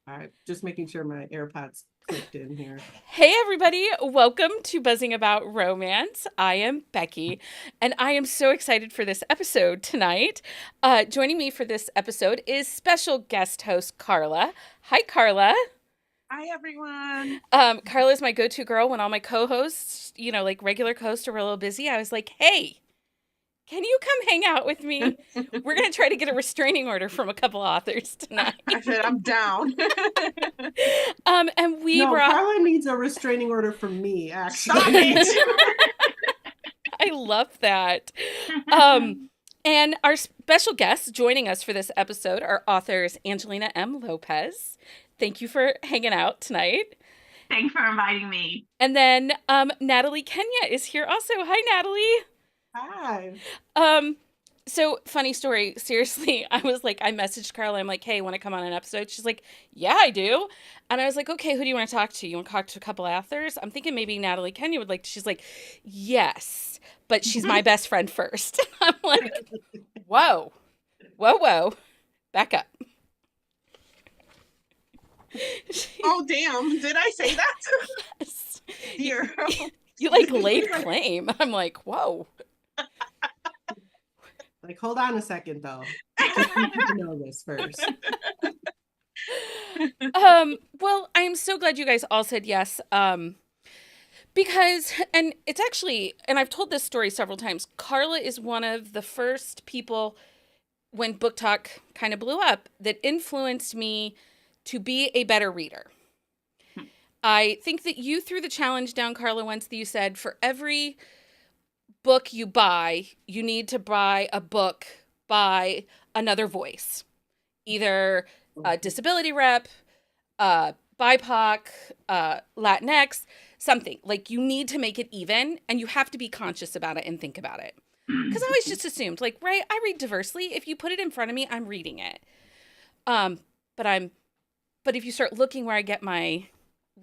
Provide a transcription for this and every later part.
All right, just making sure my AirPods clicked in here. Hey, everybody. Welcome to Buzzing About Romance. I am Becky, and I am so excited for this episode tonight. Joining me for this episode is special guest host Carla. Hi, Carla. Hi, everyone. Carla is my go to girl when all my co hosts, like regular co hosts, are a little busy. I was like, hey, can you come hang out with me? We're going to try to get a restraining order from a couple authors tonight. I said I'm down. And we No, brought, Carla needs a restraining order from me, Stop actually. it. I love that. Um, and our special guests joining us for this episode are authors Angelina M. Lopez. Thank you for hanging out tonight. Thanks for inviting me. And then Natalie Caña is here also. Hi, Natalie. Hi. Um, so funny story. Seriously, I messaged Carla. I'm like, hey, want to come on an episode? She's like, yeah, I do. And I was like, okay, who do you want to talk to? You want to talk to a couple authors? I'm thinking maybe Natalie Kenya would like. She's like, yes, but she's my best friend first. I'm like, whoa, whoa, back up. Oh, damn. Did I say that? Yes. Dear. You like laid claim. I'm like, whoa. Like, hold on a second, though. Just need to know this first. Well, I am so glad you guys all said yes. Because, and it's actually, and I've told this story several times, Carla is one of the first people when Book Talk kind of blew up that influenced me to be a better reader. I think that you threw the challenge down, Carla, once that you said for every book you buy, you need to buy a book by another voice, either a disability rep, BIPOC, Latinx, something. Like you need to make it even, and you have to be conscious about it and think about it. Because I always just assumed, like, right, I read diversely. If you put it in front of me, I'm reading it. But if you start looking where I get my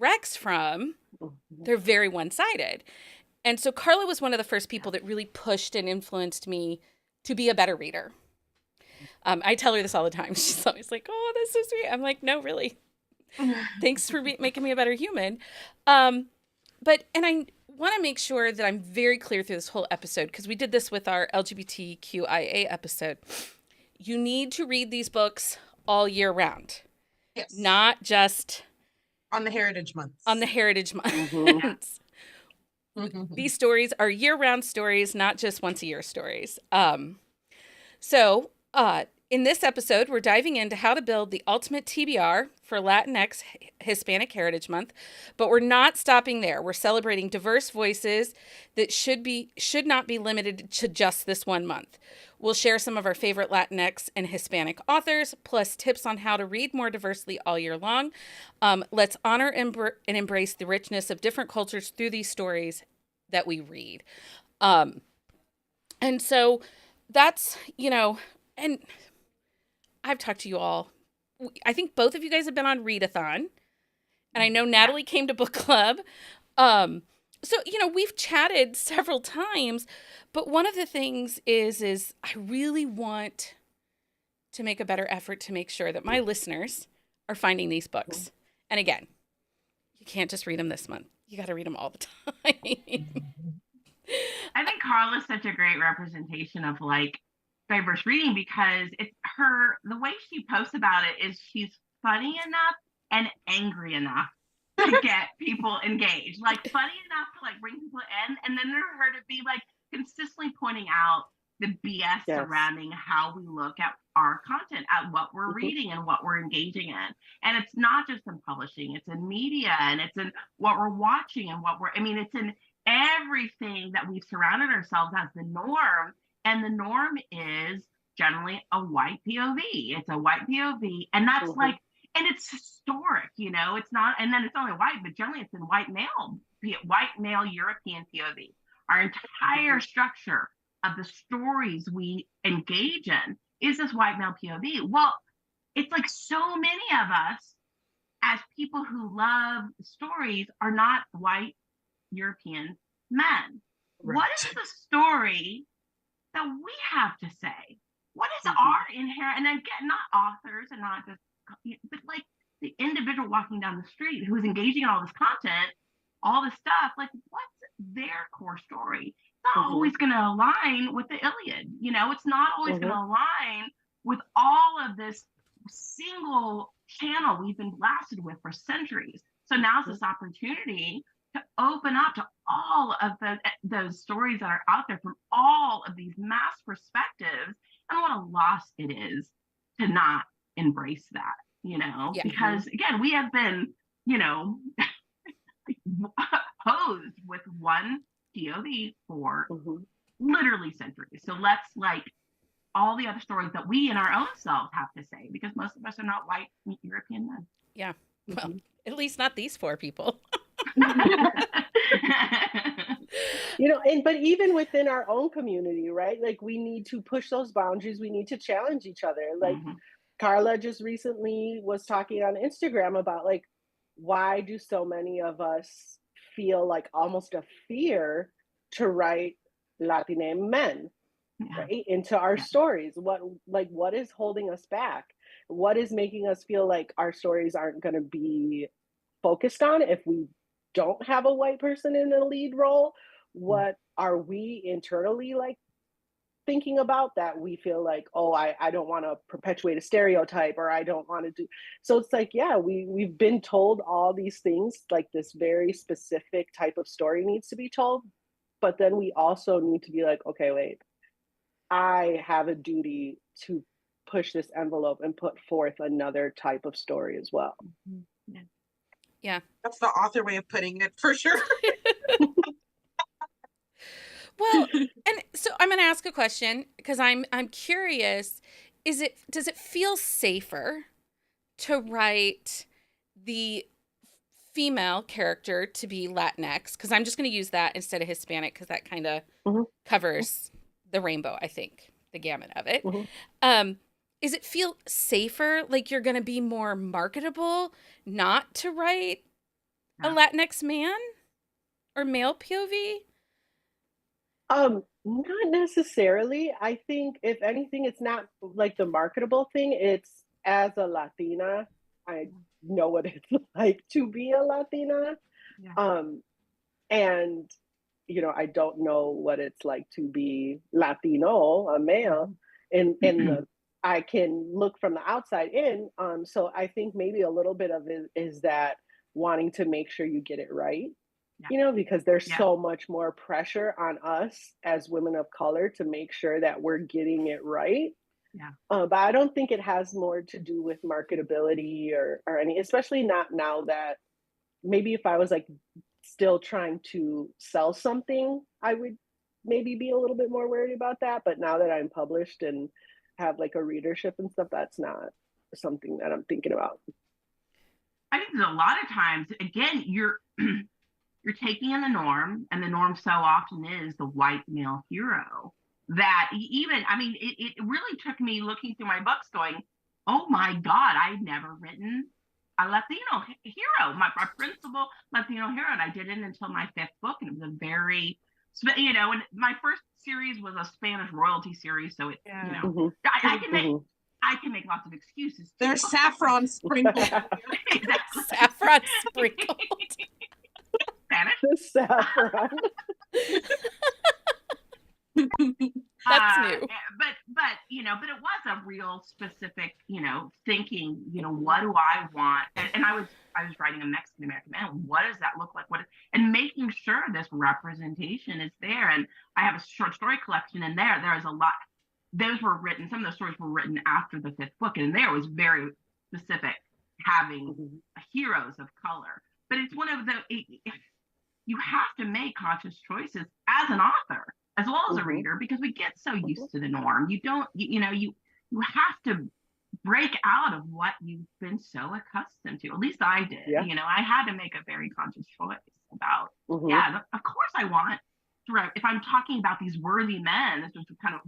recs from, they're very one-sided. And so Carla was one of the first people that really pushed and influenced me to be a better reader. I tell her this all the time. She's always like, oh, that's so sweet. I'm like, no, really. Thanks for making me a better human. And I want to make sure that I'm very clear through this whole episode, because we did this with our LGBTQIA episode. You need to read these books all year round. Yes. Not just on the Heritage Month. On the Heritage Month. Mm-hmm. These stories are year-round stories, not just once-a-year stories. So in this episode, we're diving into how to build the ultimate TBR for Latinx Hispanic Heritage Month, but we're not stopping there. We're celebrating diverse voices that should not be limited to just this one month. We'll share some of our favorite Latinx and Hispanic authors, plus tips on how to read more diversely all year long. Let's honor and embrace the richness of different cultures through these stories that we read. And so that's, and I've talked to you all. I think both of you guys have been on Readathon, and I know Natalie came to book club. So, we've chatted several times, but one of the things is I really want to make a better effort to make sure that my listeners are finding these books. And again, you can't just read them this month. You got to read them all the time. I think Carla's such a great representation of like diverse reading, because it's the way she posts about it is she's funny enough and angry enough to get people engaged, like funny enough to like bring people in, and then for her to be like consistently pointing out the BS surrounding how we look at our content, at what we're reading and what we're engaging in. And it's not just in publishing, it's in media, and it's in what we're watching and it's in everything that we've surrounded ourselves as the norm. And the norm is generally a white POV. It's a white POV. And that's like, and it's historic, it's not, and then it's only white, but generally it's in white male European POV. Our entire structure of the stories we engage in is this white male POV. Well, it's like so many of us as people who love stories are not white European men. Right. What is the story that we have to say? What is our inherent, and again, not authors and not just, but like the individual walking down the street who's engaging in all this content, all this stuff, like what's their core story? It's not always going to align with the Iliad. It's not always going to align with all of this single channel we've been blasted with for centuries. So now's this opportunity to open up to all of those stories that are out there from all of these mass perspectives, and what a loss it is to not embrace that, because again, we have been, posed with one POV for literally centuries. So let's all the other stories that we in our own selves have to say, because most of us are not white European men. Yeah. Well, at least not these 4 people. But even within our own community, right? Like, we need to push those boundaries. We need to challenge each other. Like, Carla just recently was talking on Instagram about, like, why do so many of us feel like almost a fear to write Latinx men, right, into our stories? What is holding us back? What is making us feel like our stories aren't going to be focused on if we don't have a white person in the lead role? What are we internally thinking about that we feel like, oh, I don't want to perpetuate a stereotype, or I don't want to do. So it's like, we've been told all these things, like this very specific type of story needs to be told, but then we also need to be like, okay, wait, I have a duty to push this envelope and put forth another type of story as well. Yeah. That's the author way of putting it, for sure. Well, and so I'm going to ask a question, because I'm curious. Does it feel safer to write the female character to be Latinx? Because I'm just going to use that instead of Hispanic, because that kind of covers the rainbow, I think, the gamut of it. Does it feel safer, like you're going to be more marketable not to write a Latinx man or male POV? Not necessarily. I think if anything, it's not like the marketable thing. It's, as a Latina, I know what it's like to be a Latina. And I don't know what it's like to be Latino, a male, and I can look from the outside in. So I think maybe a little bit of it is that wanting to make sure you get it right. Because there's so much more pressure on us as women of color to make sure that we're getting it right. But I don't think it has more to do with marketability or any, especially not now that maybe if I was still trying to sell something, I would maybe be a little bit more worried about that. But now that I'm published and have a readership and stuff, that's not something that I'm thinking about. I think there's a lot of times, again, you're taking in the norm, and the norm so often is the white male hero, that it really took me looking through my books going, oh my God, I'd never written a Latino hero, my principal Latino hero. And I didn't until my 5th book. And it was a very, and my first series was a Spanish royalty series. So I can make lots of excuses. There's saffron sprinkled. Exactly. Saffron sprinkled. Spanish. Saffron. That's new. But it was a real specific, thinking, what do I want? And I was writing a Mexican American man. What does that look like? And making sure this representation is there. And I have a short story collection in there. There is a lot. Those were written. Some of those stories were written after the 5th book, and there was very specific, having heroes of color. But it's one of you have to make conscious choices as an author as well as a reader, because we get so used to the norm. You don't, you have to break out of what you've been so accustomed to. At least I did. I had to make a very conscious choice about, of course I want to write. If I'm talking about these worthy men, this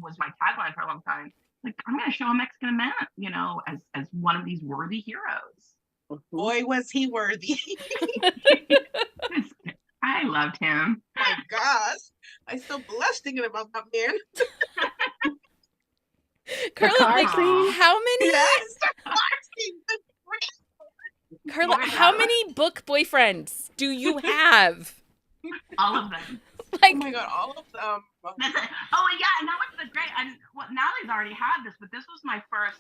was my tagline for a long time. Like, I'm going to show a Mexican man, as one of these worthy heroes. Boy, was he worthy. I loved him. Oh my gosh. I still blush thinking about that man. Carla, how many? Yes. Carla, More how than many book boyfriends do you have? all of them. Like, Oh my god, all of them. That's it. Oh yeah, and that was the great. And well, Natalie's already had this, but this was my first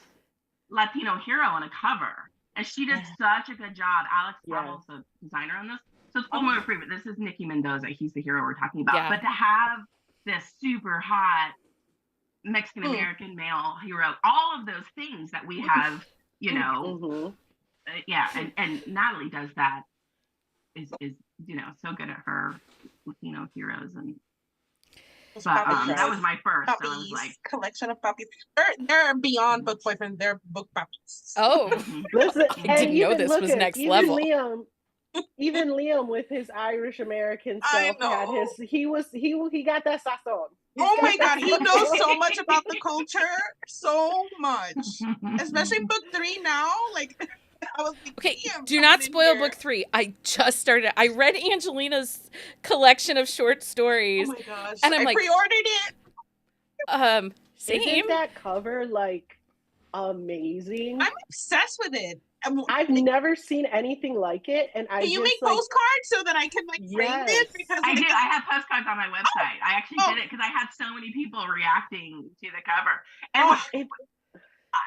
Latino hero on a cover, and she did such a good job. Alex Pavel's the designer on this, so it's full moon free. But this is Nicky Mendoza. He's the hero we're talking about. Yeah. But to have this super hot Mexican American male hero, all of those things that we have, you know, and Natalie does that. Is you know, so good at her Latino heroes. And but that was my first. Puppies, so I was like, collection of puppies. They're beyond book boyfriend. They're book puppies. oh, Listen, I didn't know this was next level. Even Liam with his Irish American self had his. He got that sazon. Oh my god, he knows so much about the culture, so much. Especially book 3 now. Like, I was like, okay, damn, do not someone in spoil here. book 3. I just started. I read Angelina's collection of short stories. Oh my gosh. And I'm I like, pre-ordered it. Same. Isn't that cover like amazing? I'm obsessed with it. I've never seen anything like it, and I Can you just, make postcards so that I can like frame it? Because I do. I have postcards on my website. I actually did it because I had so many people reacting to the cover. And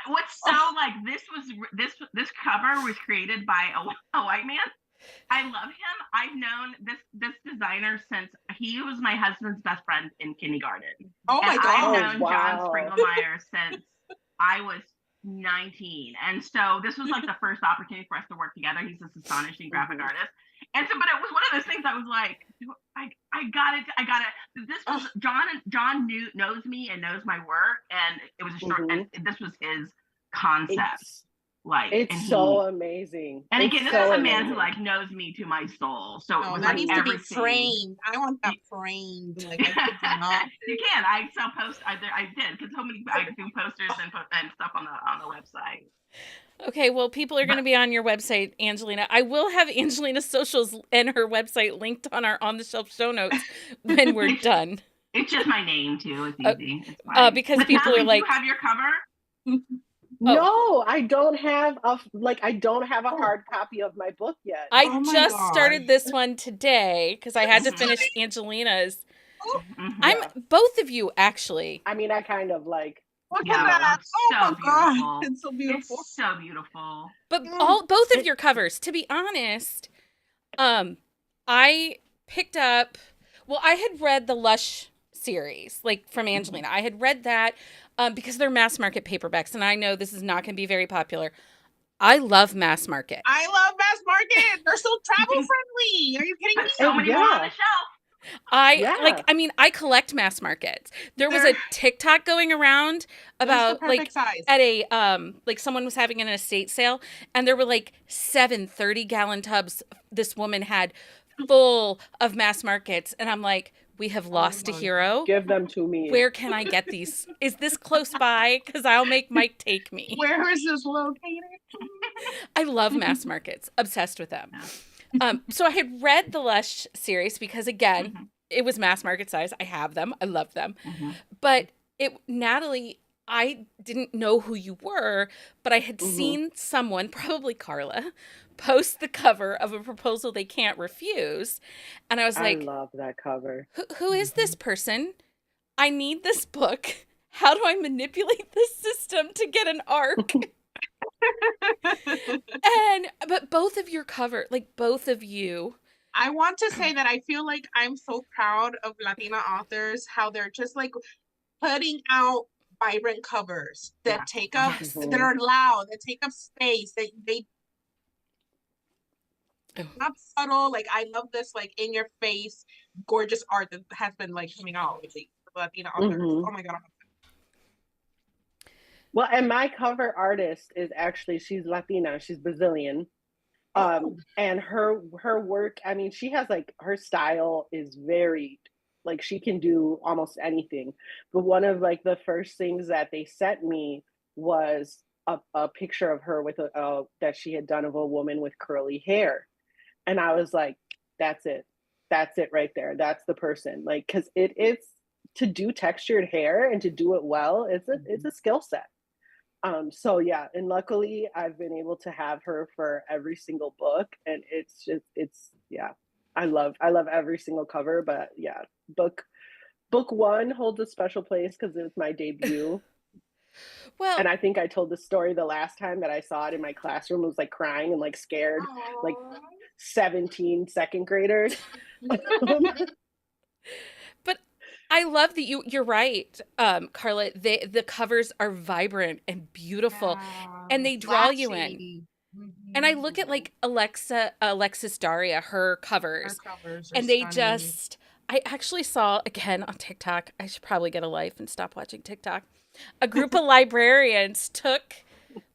what's so like this cover was created by a white man. I love him. I've known this designer since he was my husband's best friend in kindergarten. Oh my god! I've known John Springelmeyer since I was 19, and so this was like the first opportunity for us to work together. He's this astonishing graphic artist, and so but it was one of those things I was like, I got it. This was John knows me and knows my work, and it was a short, and this was his concept. It's so amazing. And again, this is a man who like knows me to my soul. So it was that like needs to be framed. I want that framed. Like, you can. I sell posts. I did because so many. I do posters and stuff on the website. Okay, well, people are going to be on your website, Angelina. I will have Angelina's socials and her website linked on our on the shelf show notes when we're done. It's just my name too. It's easy. It's fine. Because but people Natalie, are like, do you have your cover? No, I don't have a hard copy of my book yet. I just started this one today because I had to finish Angelina's. I'm both of you actually. I mean, I kind of like. Look at that! Oh my god, it's so beautiful. It's so beautiful. But both of your covers, to be honest, I picked up. Well, I had read the Lush series, like from Angelina. I had read that because they're mass market paperbacks, and I know this is not going to be very popular. I love mass market. I love mass market. They're so travel friendly. Are you kidding me? So many more on the shelf. I collect mass markets. There was a TikTok going around about like size. At a like someone was having an estate sale, and there were like 7 30-gallon tubs this woman had full of mass markets, and I'm like, we have lost a hero. Give them to me. Where can I get these? Is this close by? Because I'll make Mike take me. Where is this located? I love mass markets. Obsessed with them. So I had read the Lush series because, again, it was mass market size. I have them. I love them. But Natalie, I didn't know who you were, but I had seen someone, probably Carla, post the cover of a proposal they can't refuse. And I was like, I love that cover. Who is this person? I need this book. How do I manipulate this system to get an arc? But both of your cover, like both of you. I want to say that I feel like I'm so proud of Latina authors, how they're just like putting out vibrant covers that take up, that are loud, that take up space, that they not subtle. Like, I love this like in your face, gorgeous art that has been like coming out lately for Latina authors. Oh my god. Well, and my cover artist is actually, she's Latina, she's Brazilian. And her work, I mean, she has like, her style is varied. Like, she can do almost anything. But one of like the first things that they sent me was a picture of her with that she had done of a woman with curly hair. And I was like, that's it right there. That's the person. Like, cause it's to do textured hair and to do it well, it's a skill set. So yeah, and luckily I've been able to have her for every single book, and it's yeah. I love every single cover, but yeah, book one holds a special place because it was my debut. Well, And I think I told the story the last time that I saw it in my classroom, was like crying and like scared, like 17 second graders. but I love that you're right, Carla. The covers are vibrant and beautiful, and they draw you in. And I look at like Alexis Daria, her covers, and they just, I actually saw again on TikTok, I should probably get a life and stop watching TikTok. A group of librarians took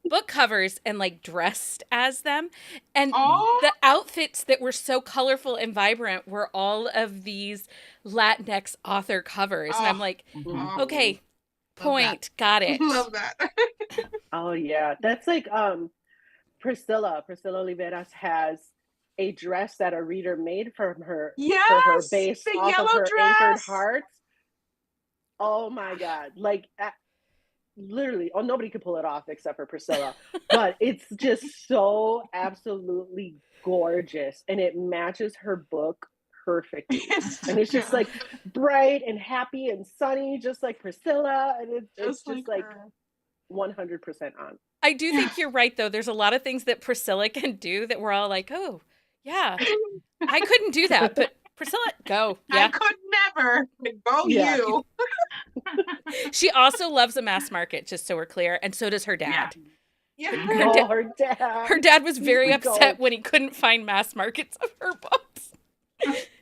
book covers and like dressed as them. And the outfits that were so colorful and vibrant were all of these Latinx author covers. And I'm like, okay, point, got it. Love that. Oh yeah, that's like Priscilla Oliveras has a dress that a reader made for her based the off yellow of her dress. anchored hearts. Oh my god, like literally, nobody could pull it off except for Priscilla. But it's just so absolutely gorgeous, and it matches her book perfectly. And it's just like bright and happy and sunny, just like Priscilla, and it's just like 100% on. I do think you're right, though. There's a lot of things that Priscilla can do that we're all like, oh, yeah, I couldn't do that. But Priscilla, go. Yeah. I could never. Go you. She also loves a mass market, just so we're clear. And so does her dad. Yeah. Her dad. Her dad was very upset when he couldn't find mass markets of her books.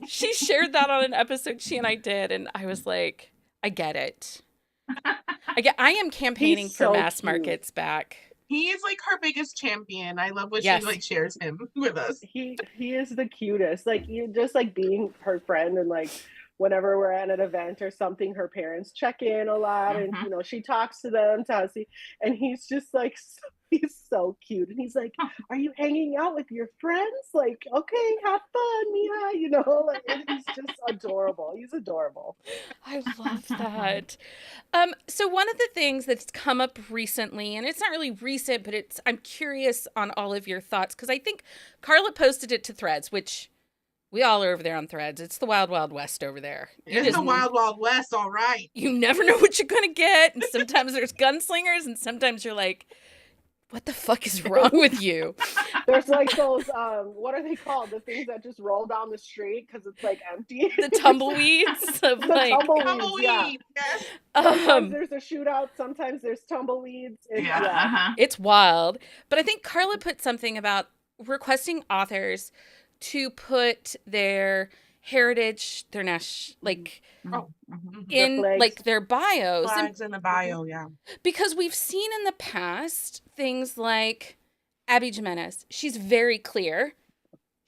She shared that on an episode she and I did. And I was like, I get it. I am campaigning for mass markets back. He is like her biggest champion. I love when she like shares him with us. He is the cutest. Like, you just like being her friend, and like whenever we're at an event or something, her parents check in a lot, and you know, she talks to them, and he's just like he's so cute, and he's like, "Are you hanging out with your friends? Like, okay, have fun, Mia." You know, like, he's just adorable. He's adorable. I love that. So one of the things that's come up recently, and it's not really recent, but I'm curious on all of your thoughts, because I think Carla posted it to Threads, which we all are over there on Threads. It's the Wild Wild West over there. It's the Wild Wild West, all right. You never know what you're gonna get, and sometimes there's gunslingers, and sometimes you're like, what the fuck is wrong with you? There's like those, what are they called? The things that just roll down the street because it's like empty. The tumbleweeds of tumbleweeds, yeah. Yes. Sometimes there's a shootout. Sometimes there's tumbleweeds. It's wild. But I think Carla put something about requesting authors to put their heritage, their in like their bios. Flags in the bio, yeah. Because we've seen in the past things like Abby Jimenez. She's very clear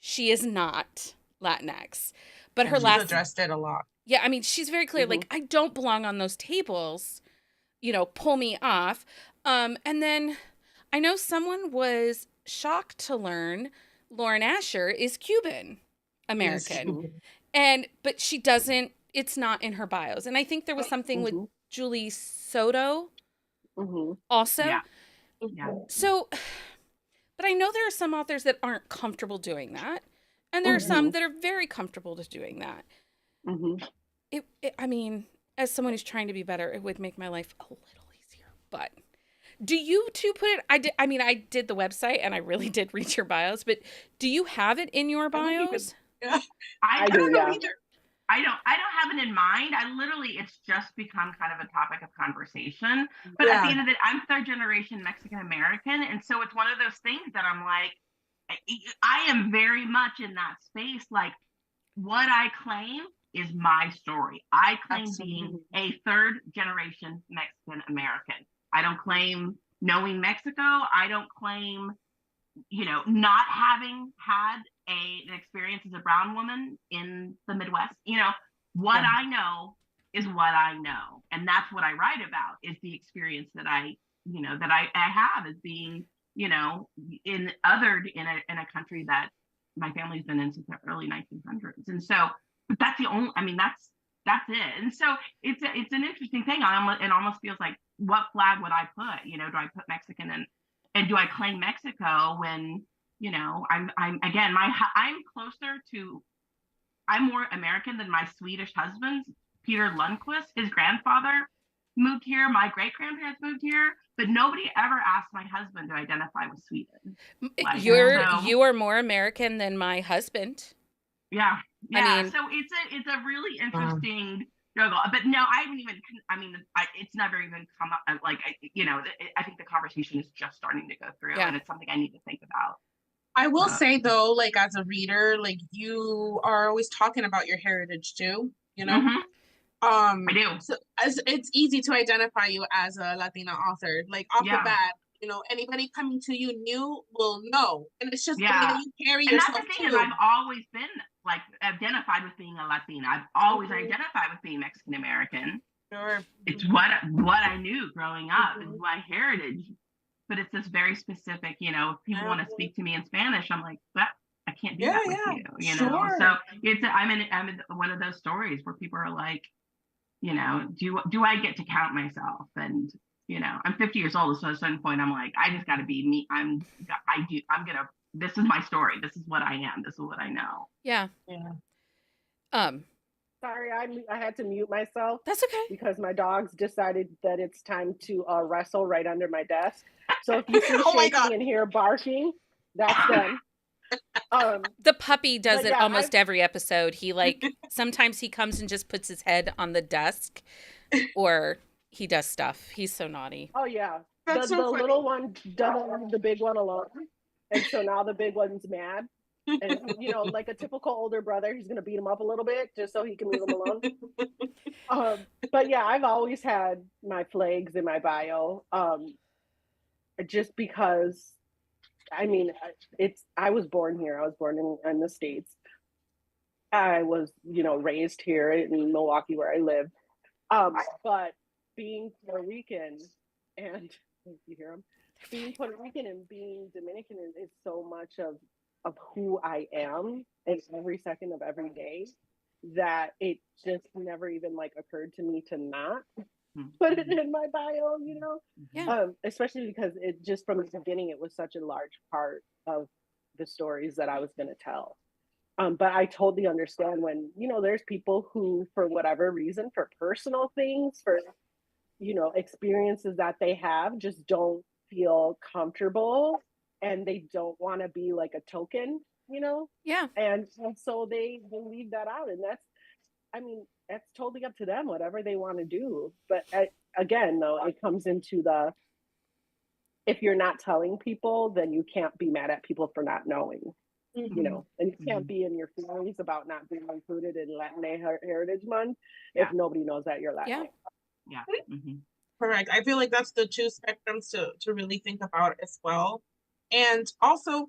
she is not Latinx, but her she's addressed it a lot. Yeah, I mean, she's very clear. Like, I don't belong on those tables. You know, pull me off. And then I know someone was shocked to learn Lauren Asher is Cuban American. But she doesn't, it's not in her bios. And I think there was something with Julie Soto also. Yeah. So, but I know there are some authors that aren't comfortable doing that. And there are some that are very comfortable to doing that. I mean, as someone who's trying to be better, it would make my life a little easier. But do you two put it? I did the website and I really did read your bios, but do you have it in your bios? I don't know either. I don't have it in mind. It's just become kind of a topic of conversation. But at the end of it, I'm third generation Mexican American. And so it's one of those things that I'm like, I am very much in that space. Like, what I claim is my story. I claim being a third generation Mexican American. I don't claim knowing Mexico. I don't claim, not having had an experience as a brown woman in the Midwest. What I know is what I know. And that's what I write about, is the experience that I have as being, in a country that my family's been in since the early 1900s. And so that's the only, that's it. And so it's an interesting thing. It almost feels like what flag would I put? You know, do I put Mexican and do I claim Mexico when, you know, I'm again, I'm closer to, I'm more American than my Swedish husband, Peter Lundquist. His grandfather moved here. My great grandparents moved here, but nobody ever asked my husband to identify with Sweden. Like, you are more American than my husband. Yeah, yeah. I mean, so it's a really interesting struggle. But no, I haven't even. I mean, it's never even come up. Like, you know, I think the conversation is just starting to go through, and it's something I need to think about. I will say though, like as a reader, like you are always talking about your heritage too, you know? I do. So as it's easy to identify you as a Latina author, like off the bat, you know, anybody coming to you new will know. And it's just the way that you carry yourself. And that's the thing is I've always been like identified with being a Latina. I've always identified with being Mexican American. Sure. It's what I knew growing up, is my heritage. But it's this very specific, you know, if people want to speak to me in Spanish, I'm like, but I can't do that with you, you know? So it's, I'm in one of those stories where people are like, you know, do I get to count myself? And, you know, I'm 50 years old. So at a certain point, I'm like, I just got to be me. This is my story. This is what I am. This is what I know. Yeah. Sorry, I had to mute myself. That's okay. Because my dogs decided that it's time to wrestle right under my desk. So if you see shaking and hear barking, that's them. The puppy does it almost every episode. He like sometimes he comes and just puts his head on the desk, or he does stuff. He's so naughty. Oh yeah, the little one doesn't leave the big one alone, and so now the big one's mad. And you know, like a typical older brother, he's gonna beat him up a little bit just so he can leave him alone. But yeah, I've always had my flags in my bio, just because. I mean, I was born here. I was born in the States. I was, you know, raised here in Milwaukee where I live. But being Puerto Rican and you hear them, being Puerto Rican and being Dominican is so much of who I am in every second of every day that it just never even like occurred to me to not put it in my bio, you know? Yeah. Especially because it just from the beginning, it was such a large part of the stories that I was going to tell. But I totally understand when, you know, there's people who, for whatever reason, for personal things, for, you know, experiences that they have, just don't feel comfortable and they don't want to be like a token, you know? Yeah. And so they leave that out. And that's, I mean, that's totally up to them, whatever they want to do. But again, though, it comes into if you're not telling people, then you can't be mad at people for not knowing, you know, and you can't be in your feelings about not being included in Latinx Heritage Month if nobody knows that you're Latinx. Yeah. Correct. I feel like that's the two spectrums to really think about as well. And also,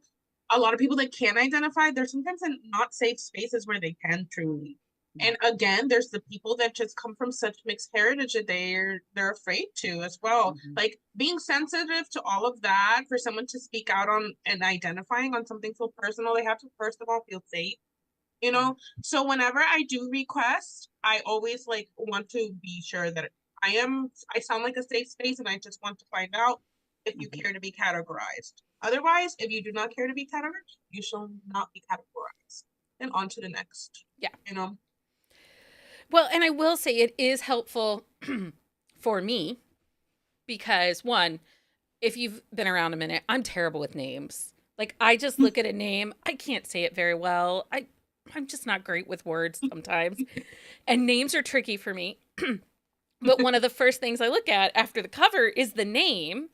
a lot of people that can identify, they're sometimes in not safe spaces where they can truly. And again, there's the people that just come from such mixed heritage that they're afraid to as well. Like being sensitive to all of that, for someone to speak out on and identifying on something so personal, they have to first of all feel safe, you know? So whenever I do request, I always like want to be sure that I sound like a safe space, and I just want to find out if you care to be categorized. Otherwise, if you do not care to be categorized, you shall not be categorized. And on to the next. Yeah. You know? Well, and I will say it is helpful for me because, one, if you've been around a minute, I'm terrible with names. Like, I just look at a name. I can't say it very well. I'm just not great with words sometimes. And names are tricky for me. But one of the first things I look at after the cover is the name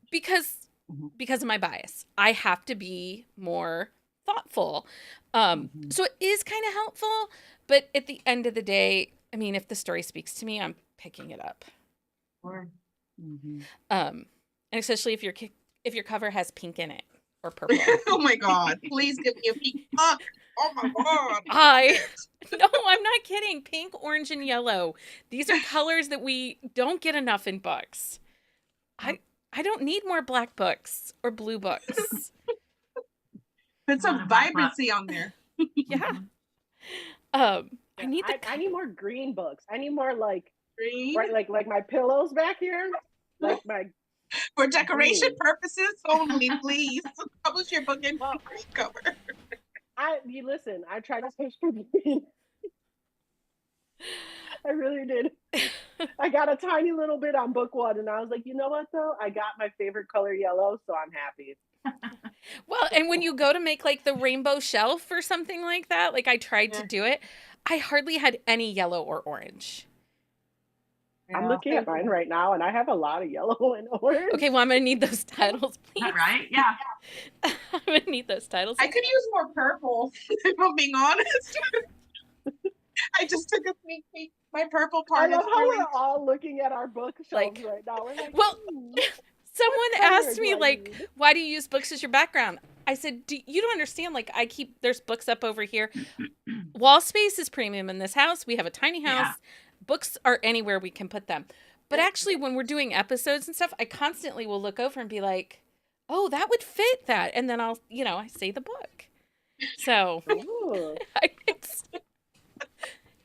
because of my bias. I have to be more thoughtful. So it is kind of helpful. But at the end of the day, I mean, if the story speaks to me, I'm picking it up. And especially if your cover has pink in it or purple. Oh my God! Please give me a pink book. Oh my God! No, I'm not kidding. Pink, orange, and yellow. These are colors that we don't get enough in books. I don't need more black books or blue books. Put some vibrancy on there. Yeah. I need more green books. I need more like Green. Right, like my pillows back here, like my For decoration green. purposes only, please. Publish your book in Well, green cover. Listen, I tried to push for green. I really did. I got a tiny little bit on book one, and I was like, you know what, though? I got my favorite color yellow, so I'm happy. Well, and when you go to make like the rainbow shelf or something like that, like I tried to do it, I hardly had any yellow or orange. I'm looking at mine right now, and I have a lot of yellow and orange. Okay, well, I'm going to need those titles, please. Is that right? Yeah. I'm going to need those titles. I could use more purple, if I'm being honest. I just took a sneak peek. My purple part I love is how really... we're all looking at our bookshelves Like, right now. We're like, well, someone color asked do me, I like, need? why do you use books as your background? I said, you don't understand. Like, there's books up over here. Wall space is premium in this house. We have a tiny house. Yeah. Books are anywhere we can put them. But actually, when we're doing episodes and stuff, I constantly will look over and be like, oh, that would fit that. And then I'll, I say the book. So Ooh. it's...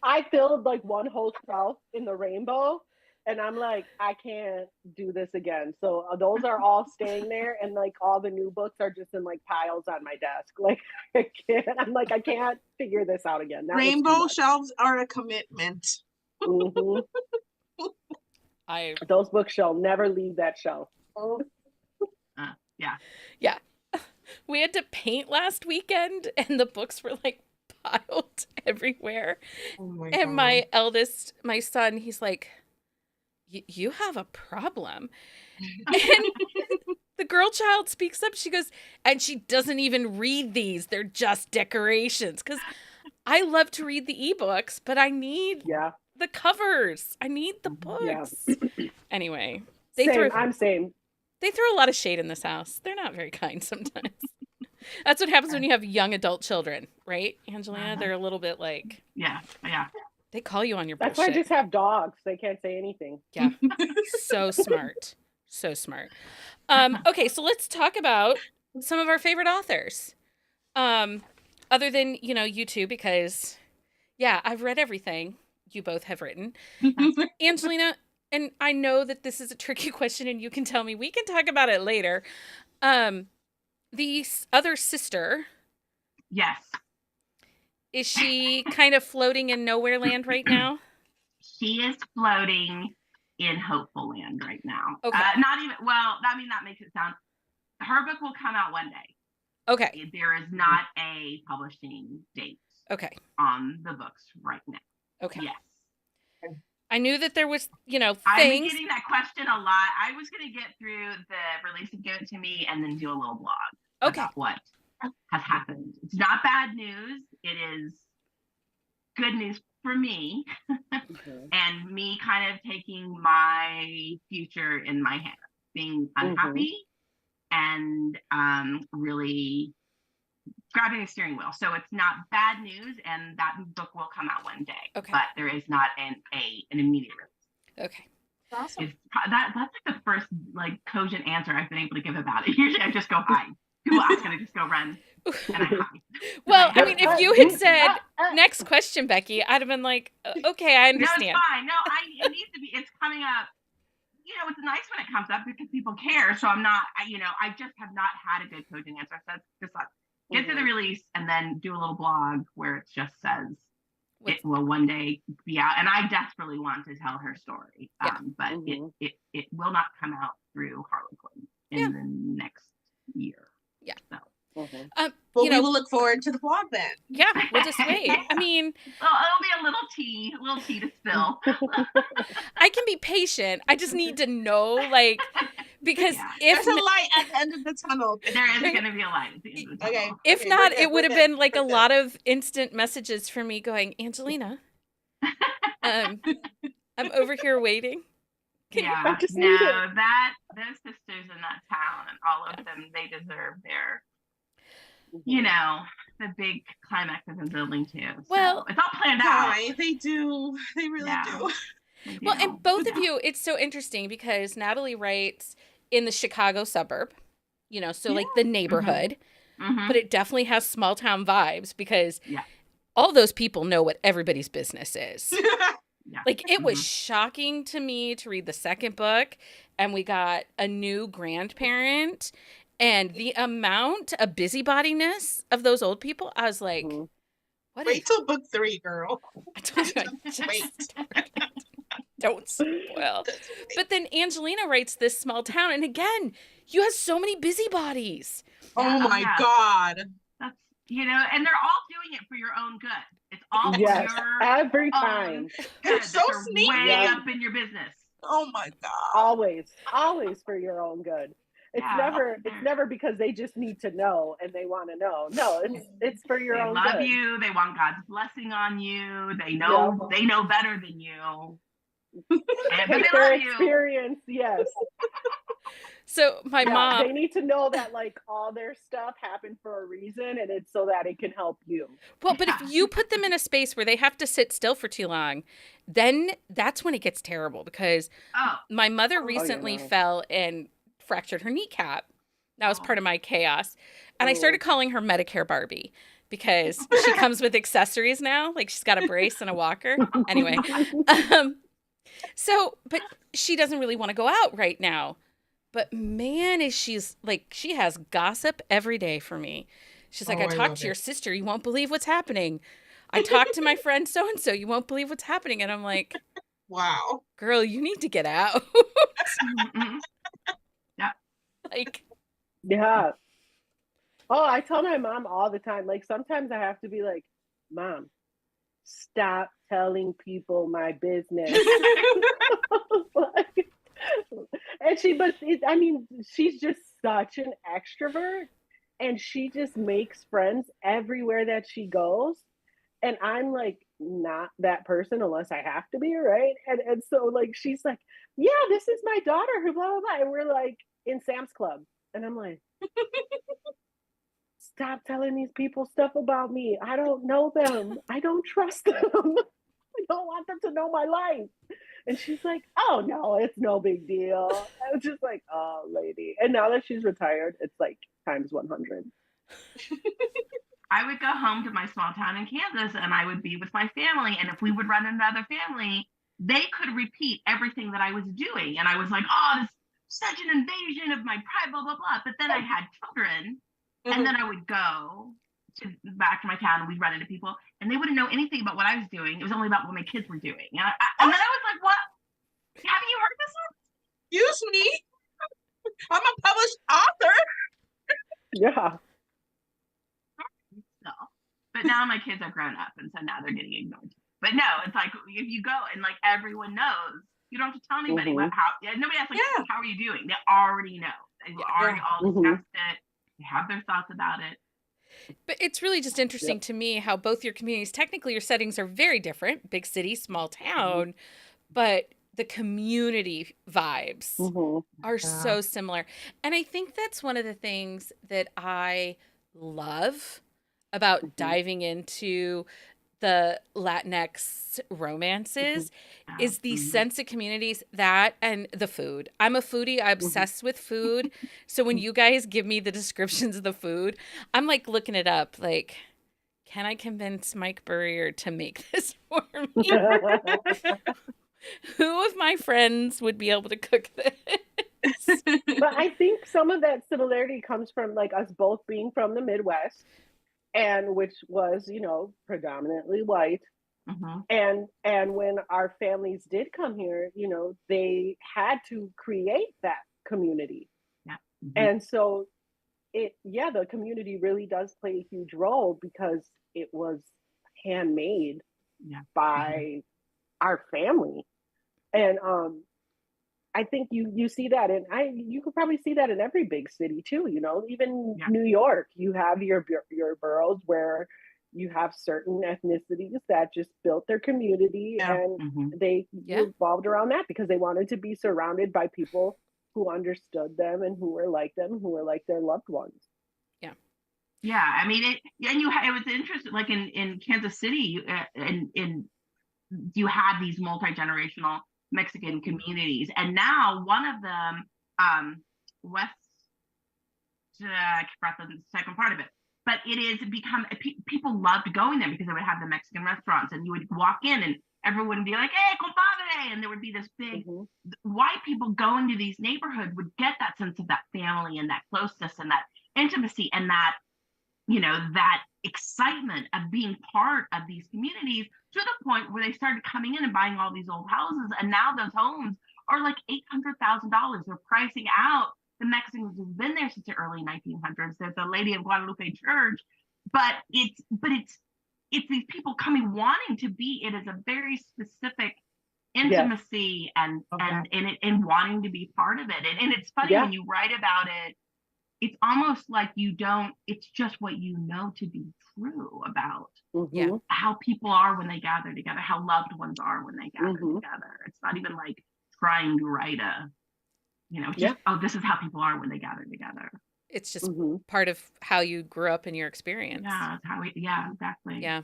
I filled like one whole shelf in the rainbow, and I'm like, I can't do this again. So those are all staying there, and like all the new books are just in like piles on my desk. Like I can't. I'm like, I can't figure this out again. That was too Rainbow much. shelves are a commitment. Mhm. Those books shall never leave that shelf. Yeah. Yeah. We had to paint last weekend, and the books were like piled everywhere. Oh my And God. my eldest, my son, he's like, you have a problem. And the girl child speaks up. She goes, and she doesn't even read these. They're just decorations. Because I love to read the ebooks, but I need the covers. I need the books. Anyway, I'm same. They throw a lot of shade in this house. They're not very kind sometimes. That's what happens when you have young adult children, right, Angelina? They're a little bit like... Yeah. They call you on your bullshit. That's why I just have dogs. They can't say anything. Yeah. So smart. So smart. Okay, so let's talk about some of our favorite authors. Other than, you two, because, I've read everything you both have written. Angelina, and I know that this is a tricky question and you can tell me, we can talk about it later. The other sister. Yes. Is she kind of floating in nowhere land right now? She is floating in hopeful land right now. Okay. Not even, well, I mean, that makes it sound, her book will come out one day. Okay. There is not a publishing date. Okay. On the books right now. Okay. Yes. I knew that there was, things. I've been getting that question a lot. I was going to get through the release and give it to me and then do a little blog about what has happened. It's not bad news. It is good news for me and me kind of taking my future in my hands, being unhappy and really grabbing the steering wheel. So it's not bad news, and that book will come out one day. Okay. But there is not an immediate release. Okay. Awesome. That's like the first cogent answer I've been able to give about it. Usually I just go hide. People ask and I just go run. And I hide. Well, I mean, if you had said next question, Becky, I'd have been like, okay, I understand. No, it's fine. No, it needs to be. It's coming up. It's nice when it comes up because people care. So I'm not. I just have not had a good cogent answer. So it's just like get to the release and then do a little blog where it just says it will one day be out. And I desperately want to tell her story. But it will not come out through Harlequin in the next year. Yeah. So. Well, we will look forward to the blog then. Yeah, we'll just wait. I mean, it'll be a little tea to spill. I can be patient. I just need to know, because if there's a light at the end of the tunnel, there is going to be a light at the end of the tunnel. Okay. If not, it would have been like a lot of instant messages from me going, Angelina, I'm over here waiting. Those sisters in that town and all of them, they deserve their, the big climax of them building too. So it's all planned out. They do. They really do. Well, and both of you, it's so interesting because Natalie writes in the Chicago suburb, so like the neighborhood, but it definitely has small town vibes because all those people know what everybody's business is. Like, it was shocking to me to read the second book, and we got a new grandparent, and the amount of busybodiness of those old people, I was like, what Wait till book 3, girl. I told you, I just Wait. don't spoil. But then Angelina writes this small town, and again, you have so many busybodies. Oh my God. That's, you know, and they're all doing it for your own good. It's all for your every time. They're so sneaky. Way up in your business. Oh my God. Always for your own good. It's never because they just need to know and they want to know. No, it's for your own good. They love you. They want God's blessing on you. They know better than you. But they love you. Experience, yes. So my mom, they need to know that like all their stuff happened for a reason, and it's so that it can help you. Well, but if you put them in a space where they have to sit still for too long, then that's when it gets terrible, because my mother recently fell and fractured her kneecap. That was part of my chaos. And I started calling her Medicare Barbie, because she comes with accessories now. Like, she's got a brace and a walker. Anyway. But she doesn't really want to go out right now. But man, she's like, she has gossip every day for me. She's like, I talked to your sister. You won't believe what's happening. I talked to my friend so-and-so. You won't believe what's happening. And I'm like, wow, girl, you need to get out. Yeah. Oh, I tell my mom all the time. Like, sometimes I have to be like, Mom, stop telling people my business. And she's just such an extrovert, and she just makes friends everywhere that she goes. And I'm like, not that person unless I have to be, right? And so like, she's like, yeah, this is my daughter who blah, blah, blah. And we're like in Sam's Club. And I'm like, stop telling these people stuff about me. I don't know them. I don't trust them. I don't want them to know my life. And she's like, oh no, it's no big deal. I was just like, oh lady. And now that she's retired, it's like times 100. I would go home to my small town in Kansas, and I would be with my family. And if we would run into other family, they could repeat everything that I was doing. And I was like, oh, this is such an invasion of my pride, blah, blah, blah. But then I had children, and then I would go back to my town, and we'd run into people, and they wouldn't know anything about what I was doing. It was only about what my kids were doing. And then I was like, what? Haven't you heard this one? Excuse me? I'm a published author. Yeah. So, but now my kids are grown up, and so now they're getting ignored. But no, it's like, if you go and like everyone knows, you don't have to tell anybody nobody asks like, how are you doing? They already know. They already all discussed it. They have their thoughts about it. But it's really just interesting to me how both your communities, technically your settings are very different, big city, small town, but the community vibes are so similar. And I think that's one of the things that I love about diving into the Latinx romances is the sense of communities, that and the food. I'm a foodie. I obsess with food. So when you guys give me the descriptions of the food, I'm like looking it up. Like, can I convince Mike Burrier to make this for me? Who of my friends would be able to cook this? But I think some of that similarity comes from like us both being from the Midwest, and which was, predominantly white. And when our families did come here, they had to create that community. And so the community really does play a huge role, because it was handmade by our family. And I think you see that, and you could probably see that in every big city too. Even New York, you have your boroughs where you have certain ethnicities that just built their community, and they revolved around that because they wanted to be surrounded by people who understood them and who were like them, who were like their loved ones. Yeah, I mean it. And it was interesting, like in Kansas City, you had these multi-generational Mexican communities, and now one of them, West, I forgot the second part of it, but it is become, people loved going there because they would have the Mexican restaurants, and you would walk in, and everyone would be like, hey, compadre, and there would be this big white people going to these neighborhoods would get that sense of that family and that closeness and that intimacy and that, you know, that excitement of being part of these communities, to the point where they started coming in and buying all these old houses. And now those homes are like $800,000. They're pricing out the Mexicans who've been there since the early 1900s. There's the Lady of Guadalupe Church, but it's these people coming wanting to be. It is a very specific intimacy and wanting to be part of it. And it's funny when you write about it, it's almost like it's just what you know to be true about how people are when they gather together, how loved ones are when they gather together. It's not even like trying to write this is how people are when they gather together. It's just part of how you grew up in your experience. Yeah, exactly. Yeah.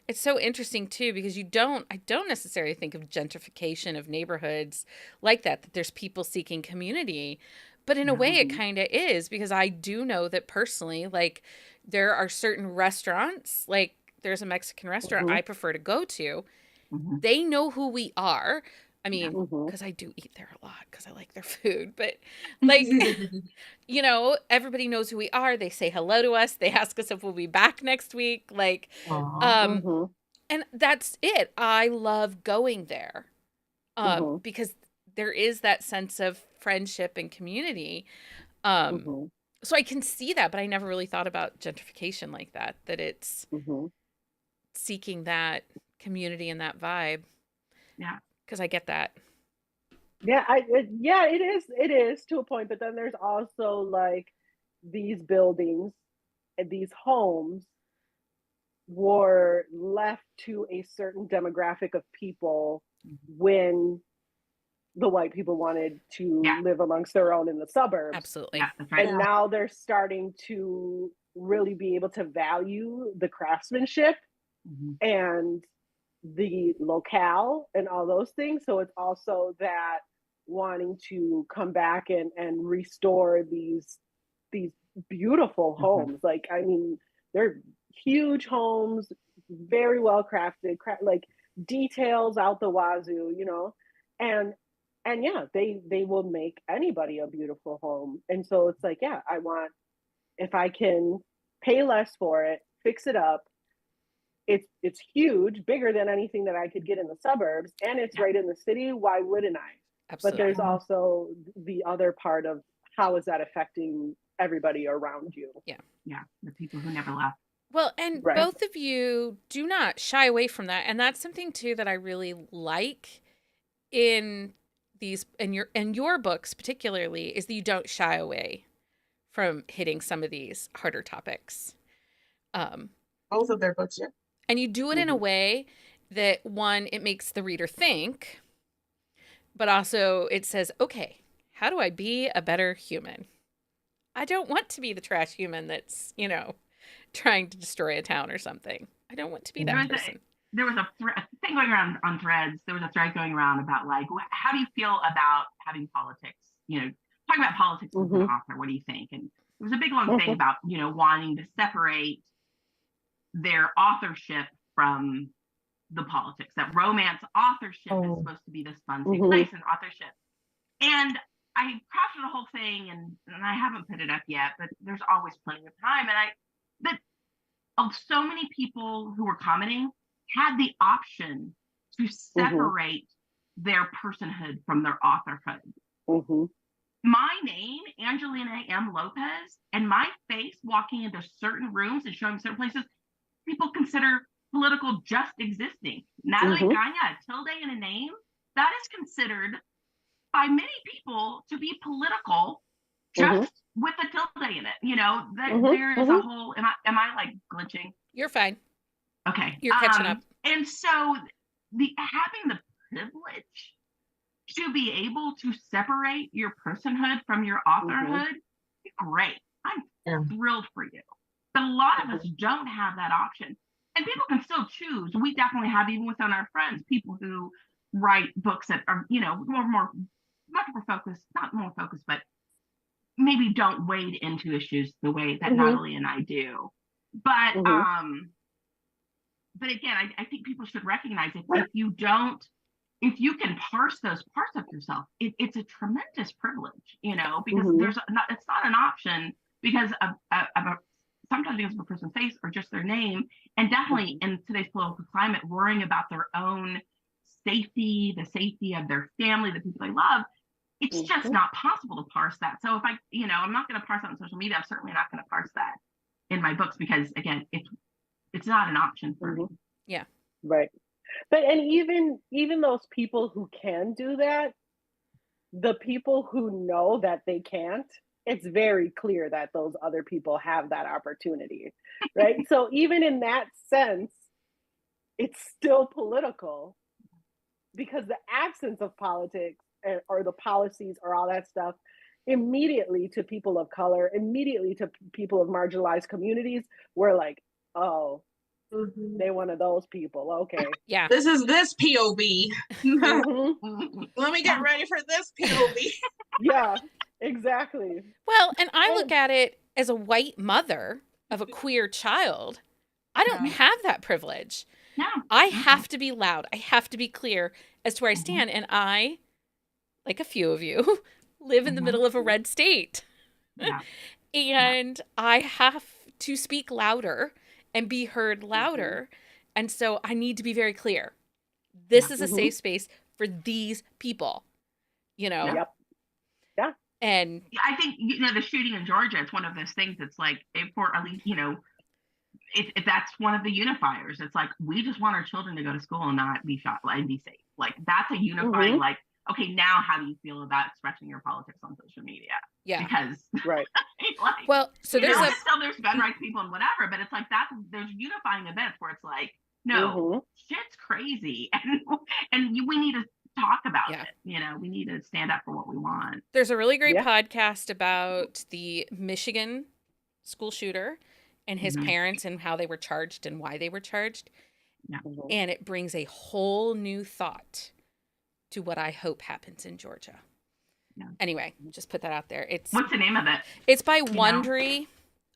It's so interesting too, because I don't necessarily think of gentrification of neighborhoods like that there's people seeking community, but in a way it kind of is, because I do know that personally, like there are certain restaurants, like there's a Mexican restaurant I prefer to go to. They know who we are. I mean, because I do eat there a lot because I like their food, but like, you know, everybody knows who we are. They say hello to us. They ask us if we'll be back next week. Like, and that's it. I love going there because there is that sense of friendship and community. So I can see that, but I never really thought about gentrification like that it's seeking that community and that vibe. Yeah. Because I get that. Yeah, it is to a point, but then there's also like these buildings and these homes were left to a certain demographic of people when the white people wanted to live amongst their own in the suburbs. Absolutely. Yeah, that's right. And now they're starting to really be able to value the craftsmanship and the locale and all those things. So it's also that wanting to come back and restore these beautiful homes. Like, I mean, they're huge homes, very well crafted, like details out the wazoo, you know, and yeah, they will make anybody a beautiful home. And so it's like, yeah, if I can pay less for it, fix it up, it's huge, bigger than anything that I could get in the suburbs, and it's right in the city. Why wouldn't I? Absolutely. But there's also the other part of how is that affecting everybody around you? Yeah, the people who never left. Well, and both of you do not shy away from that, and that's something too that I really like in your books particularly, is that you don't shy away from hitting some of these harder topics. Both of their books, yeah. And you do it in a way that, one, it makes the reader think, but also it says, okay, how do I be a better human? I don't want to be the trash human that's, you know, trying to destroy a town or something. I don't want to be that person. There was a thing going around on Threads. There was a thread going around about, like, how do you feel about having politics? You know, talking about politics with an author. What do you think? And there was a big long thing about, you know, wanting to separate their authorship from the politics. That romance authorship is supposed to be this fun safe place in authorship. And I crafted a whole thing, and I haven't put it up yet, but there's always plenty of time. And so many people who were commenting had the option to separate their personhood from their authorhood. My name, Angelina M. Lopez, and my face walking into certain rooms and showing certain places, people consider political just existing. Natalie, Caña, tilde in a name, that is considered by many people to be political, just with a tilde in it. You know, there is a whole. Am I like glitching? You're fine. Okay, you're catching up. And so having the privilege to be able to separate your personhood from your authorhood, great. I'm thrilled for you. But a lot of us don't have that option. And people can still choose. We definitely have, even within our friends, people who write books that are, you know, much more focused, not more focused, but maybe don't wade into issues the way that Natalie and I do. But but again, I think people should recognize if you can parse those parts of yourself, it's a tremendous privilege, because it's not an option because sometimes because of a person's face or just their name, and definitely in today's political climate, worrying about their own safety, the safety of their family, the people they love. It's just not possible to parse that. So if I'm not going to parse that on social media, I'm certainly not going to parse that in my books because, again, it's not an option for me. Yeah. Right. But and even those people who can do that, the people who know that they can't, it's very clear that those other people have that opportunity, right? So even in that sense, it's still political because the absence of politics or the policies or all that stuff immediately to people of color, immediately to people of marginalized communities, we're like, oh, they one of those people. Okay. Yeah. This is this POV. Let me get ready for this POV. Yeah, exactly. Well, and I look at it as a white mother of a queer child. I don't have that privilege. No. I have to be loud. I have to be clear as to where I stand. And I, like a few of you, live in the middle of a red state. Yeah. And I have to speak louder and be heard louder. And so I need to be very clear. This is a safe space for these people, Yep. Yeah. And I think, the shooting in Georgia, it's one of those things that's like, for at least, if that's one of the unifiers. It's like, we just want our children to go to school and not be shot and be safe. Like, that's a unifying, like, okay, now how do you feel about expressing your politics on social media? Yeah. Because, right. like, well, so there's there's gun rights people and whatever, but it's like there's unifying events where it's like, no, shit's crazy. And we need to talk about it. We need to stand up for what we want. There's a really great podcast about the Michigan school shooter and his parents and how they were charged and why they were charged. And it brings a whole new thought to what I hope happens in Georgia. Anyway, just put that out there. What's the name of it? It's by Wondery.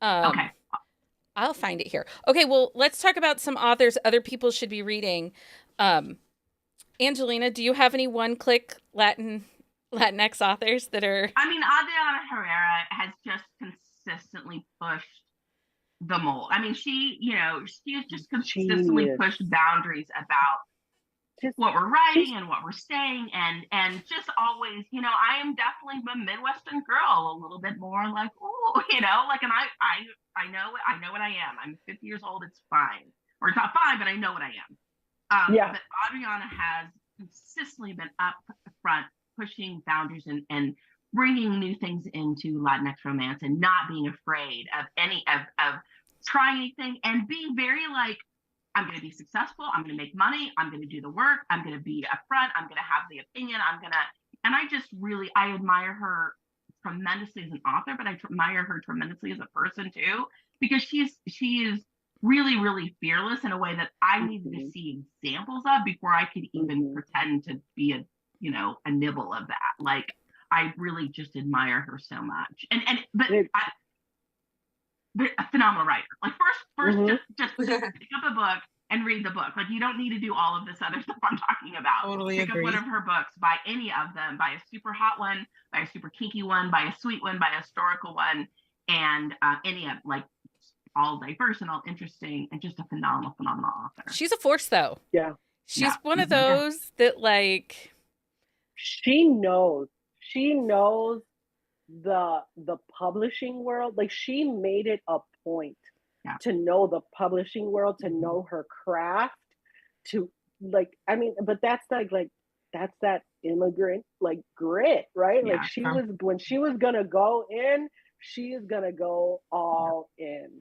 Okay. I'll find it here. Okay, well, let's talk about some authors other people should be reading. Angelina, do you have any one-click Latinx authors that are... I mean, Adriana Herrera has just consistently pushed the mold. I mean, she has just consistently pushed boundaries about what we're writing and what we're saying, and just always, I am definitely a Midwestern girl, a little bit more like, oh, and I know what I am. I'm 50 years old. It's fine, or it's not fine, but I know what I am. But Adriana has consistently been up front, pushing boundaries and bringing new things into Latinx romance, and not being afraid of any of trying anything, and being very like, I'm going to be successful. I'm going to make money. I'm going to do the work. I'm going to be upfront. I'm going to have the opinion. And I just really, I admire her tremendously as an author, but I admire her tremendously as a person too, because she is really, really fearless in a way that I needed to see examples of before I could even pretend to be a nibble of that. Like, I really just admire her so much. But a phenomenal writer. Like, first just pick up a book and read the book. Like, you don't need to do all of this other stuff I'm talking about. Totally pick agree. up one of her books, buy any of them, buy a super hot one, buy a super kinky one, buy a sweet one, buy a historical one, and any of, like, all diverse and all interesting, and just a phenomenal author. She's a force, though. Yeah. She's one of those that, like... She knows the publishing world. Like, she made it a point to know the publishing world, to know her craft, to, like, I mean, but that's like that's that immigrant, like, grit, right? Like, when she was gonna go in, she is gonna go all in.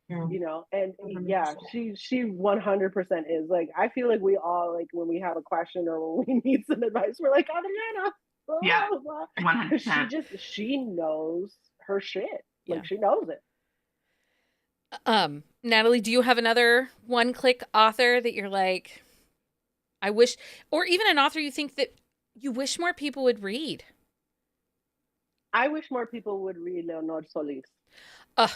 And she 100% is. Like, I feel like we all, like, when we have a question or when we need some advice, we're like, Adriana. 100%. She knows her shit. Like, she knows it. Natalie, do you have another one-click author that you're like, I wish, or even an author you think that you wish more people would read? I wish more people would read Leonor Solis. Ugh,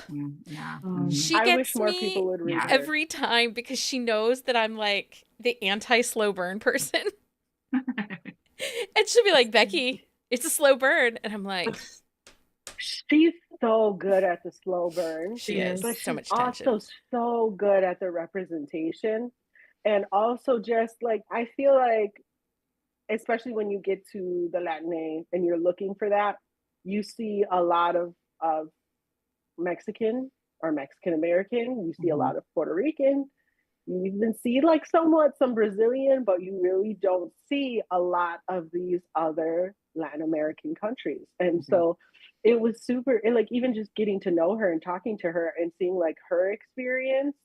Yeah. she I gets wish more me people would read Yeah. her. every time because she knows that I'm like the anti-slow burn person. And she'll be like, Becky, it's a slow burn. And I'm like, She's so good at the slow burn. she is. But So she's much tension. also so good at the representation. And also just like, I feel like, especially when you get to the Latinx and you're looking for that, you see a lot of Mexican or Mexican American, you see a lot of Puerto Rican, you even see like somewhat some Brazilian, but you really don't see a lot of these other Latin American countries. And so it was super, and like even just getting to know her and talking to her and seeing like her experience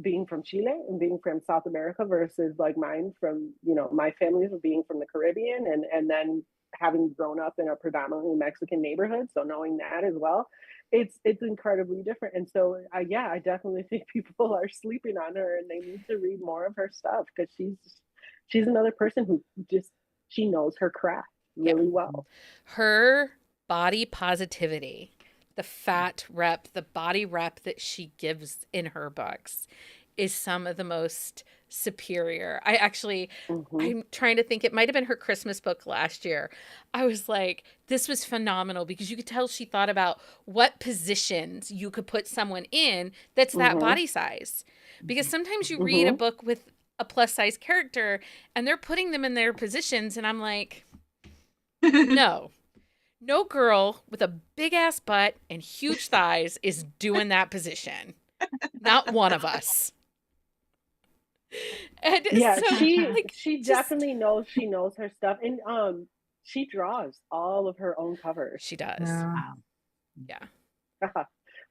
being from Chile and being from South America versus like mine from, you know, my family being from the Caribbean and then having grown up in a predominantly Mexican neighborhood. So knowing that as well, it's incredibly different. And so I definitely think people are sleeping on her and they need to read more of her stuff because she's another person who just, she knows her craft really well. Her body positivity, the fat rep, the body rep that she gives in her books is some of the most superior. I'm trying to think, it might have been her Christmas book last year. I was like, this was phenomenal because you could tell she thought about what positions you could put someone in that's that body size. Because sometimes you read a book with a plus size character and they're putting them in their positions and I'm like, no girl with a big ass butt and huge thighs is doing that position. Not one of us. And yeah, so, she definitely knows her stuff, and she draws all of her own covers. She does. Yeah.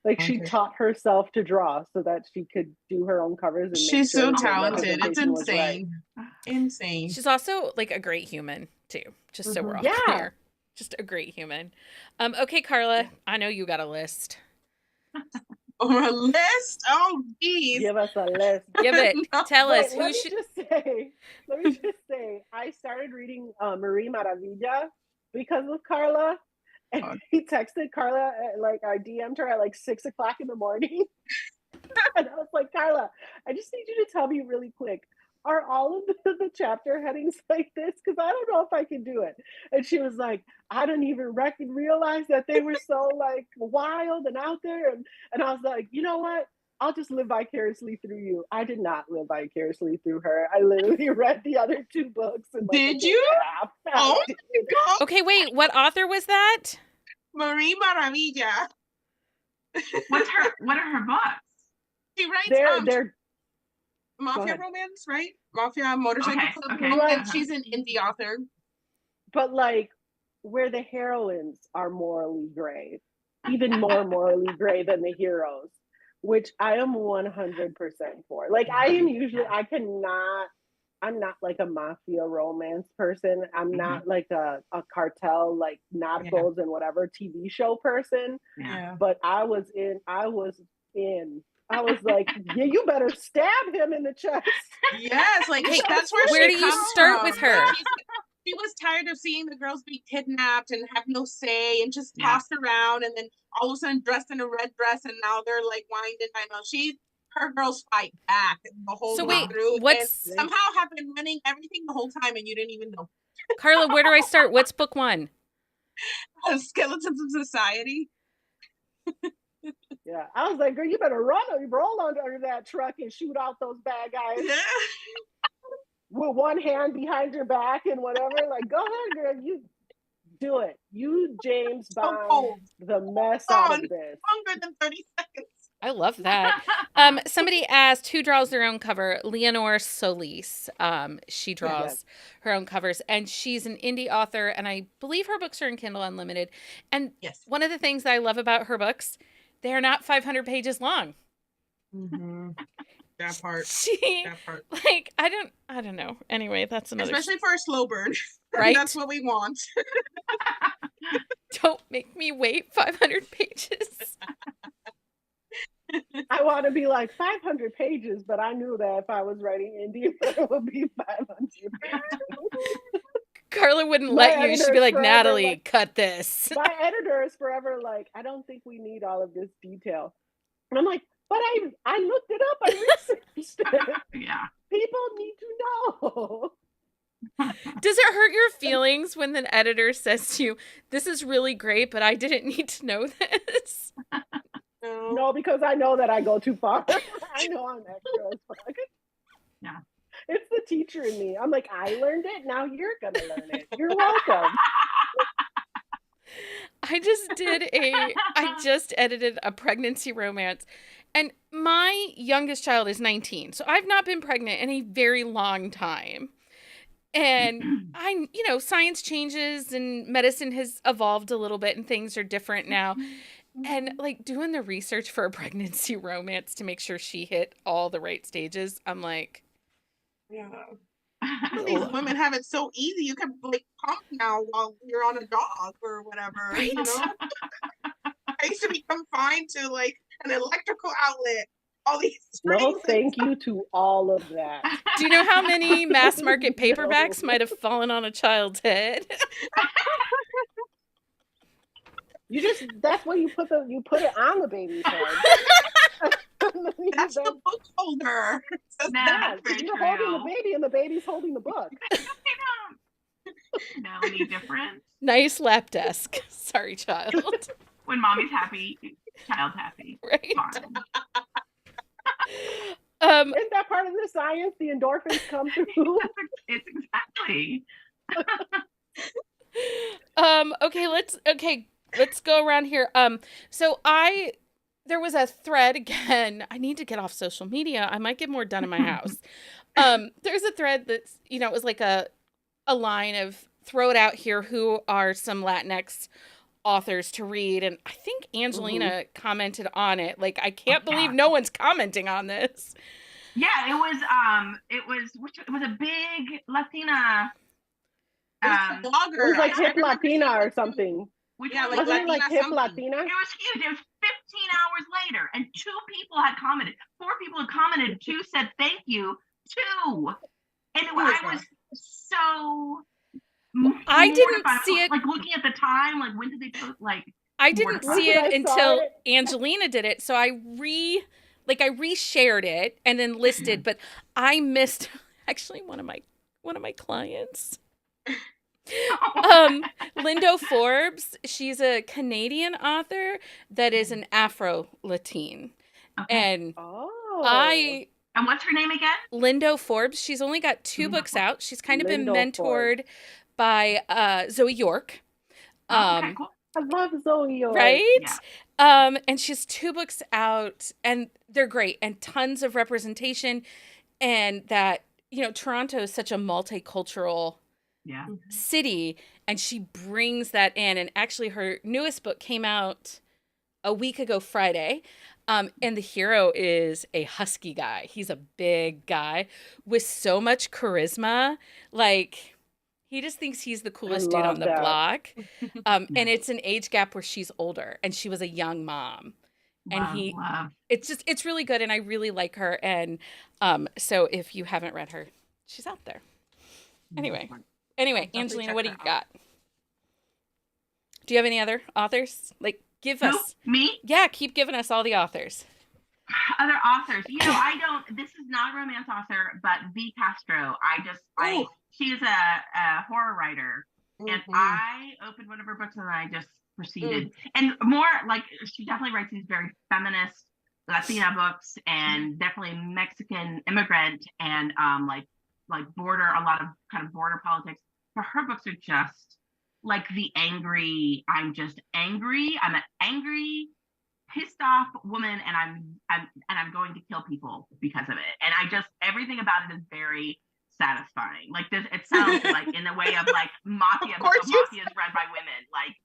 Like she taught herself to draw so that she could do her own covers. And she's make sure so talented. It's representation was insane. right. Insane. She's also like a great human too. Just so we're all clear. Just a great human. Okay, Carla, I know you got a list. Or a list? Oh, geez. Give us a list. Give it. Tell us Let me just say, I started reading Marie Maravilla because of Carla. And he texted Carla, like I DM'd her at like 6 o'clock in the morning. And I was like, Carla, I just need you to tell me really quick, are all of the chapter headings like this? Because I don't know if I can do it. And she was like, I didn't even realize that they were so like wild and out there. And I was like, you know what? I'll just live vicariously through you. I did not live vicariously through her. I literally read the other two books. And like, did you? Oh my God. Okay, wait. What author was that? Marie Maravilla. What are her books? She writes they're mafia romance, right? Mafia motorcycle club. Okay. She's an indie author. But like where the heroines are morally gray, even more morally gray than the heroes, which I am 100% for. Like I'm not like a mafia romance person. I'm not like a cartel, like Narcos and whatever TV show person. Yeah. But I was like, yeah, you better stab him in the chest. Yes, like hey, that's where do you start with her? She was tired of seeing the girls be kidnapped and have no say and just tossed around, and then all of a sudden dressed in a red dress, and now they're like whined and I know her girls fight back the whole way through. And somehow have been running everything the whole time, and you didn't even know. Carla, where do I start? What's book one? Skeletons of Society. Yeah, I was like, girl, you better roll under that truck and shoot out those bad guys. Yeah. With one hand behind your back and whatever. Like, go ahead, girl, you do it. You James Bond the mess out of this. Longer than 30 seconds. I love that. Somebody asked who draws their own cover. Leonore Solis. She draws her own covers, and she's an indie author, and I believe her books are in Kindle Unlimited. And one of the things that I love about her books, they are not 500 pages long. That part. Like, I don't know. Anyway, that's another. Especially for a slow burn. Right? That's what we want. Don't make me wait 500 pages. I want to be like 500 pages, but I knew that if I was writing indie, it would be 500 pages. Carla wouldn't My let you. She'd be editor's like, forever Natalie, like- cut this. My editor is forever like, I don't think we need all of this detail. And I'm like, but I looked it up. I researched it. Yeah. People need to know. Does it hurt your feelings when the editor says to you, this is really great, but I didn't need to know this? No, because I know that I go too far. I know I'm extra as fuck. Yeah. It's the teacher in me. I'm like, I learned it. Now you're going to learn it. You're welcome. I just edited a pregnancy romance, and my youngest child is 19. So I've not been pregnant in a very long time. And science changes and medicine has evolved a little bit and things are different now. And like doing the research for a pregnancy romance to make sure she hit all the right stages, I'm like, yeah. These women have it so easy. You can like pump now while you're on a dog or whatever. Right. You know? I used to be confined to like an electrical outlet. All these No, screens. thank you to all of that. do you know how many mass market paperbacks might have fallen on a child's head? That's what you put it on the baby's head. That's the book holder. No, Yeah, that's very you're true. holding the baby and the baby's holding the book. No, any difference? Nice lap desk. Sorry, child. When mommy's happy, child's happy. Right. Fine. Isn't that part of the science? The endorphins come through. It's exactly. Okay, let's go around here. So there was a thread again. I need to get off social media. I might get more done in my house. There's a thread that's, it was like a line of throw it out here. Who are some Latinx authors to read? And I think Angelina commented on it. Like, I can't believe no one's commenting on this. Yeah, it was a big Latina. It was like Hip Latina or something. Yeah, like Wasn't it like Latina Hip something. Latina? It was huge. It was 15 hours later, and 2 people had commented. 4 people had commented. 2 said thank you. 2, and I was so. I didn't see it. Like looking at the time, like when did they post? Like I didn't see it until Angelina did it. So I reshared it and then listed, but I missed actually one of my clients. Lindo Forbes, she's a Canadian author that is an Afro-Latin. Okay. And and what's her name again? Lindo Forbes. She's only got 2 books out. She's kind of been Lindo mentored by Zoe York. Okay, cool. I love Zoe York. Right? Yeah. And she has 2 books out, and they're great, and tons of representation, and that, Toronto is such a multicultural city, and she brings that in. And actually her newest book came out a week ago Friday, and the hero is a husky guy. He's a big guy with so much charisma. Like, he just thinks he's the coolest dude on the block. And it's an age gap where she's older and she was a young mom. And it's really good. And I really like her. And so if you haven't read her, she's out there. Anyway, Angelina, what do you got? Do you have any other authors? Like, give us. Me? Yeah, keep giving us all the authors. Other authors. This is not a romance author, but V. Castro. She is a horror writer. And I opened one of her books and I just proceeded. And more like, she definitely writes these very feminist Latina books and definitely Mexican immigrant and like border, a lot of kind of border politics. But her books are just like the angry, I'm an angry, pissed off woman, and I'm going to kill people because of it. And everything about it is very satisfying. Like this, it sounds like in the way of like mafia, but mafia is read by women. Like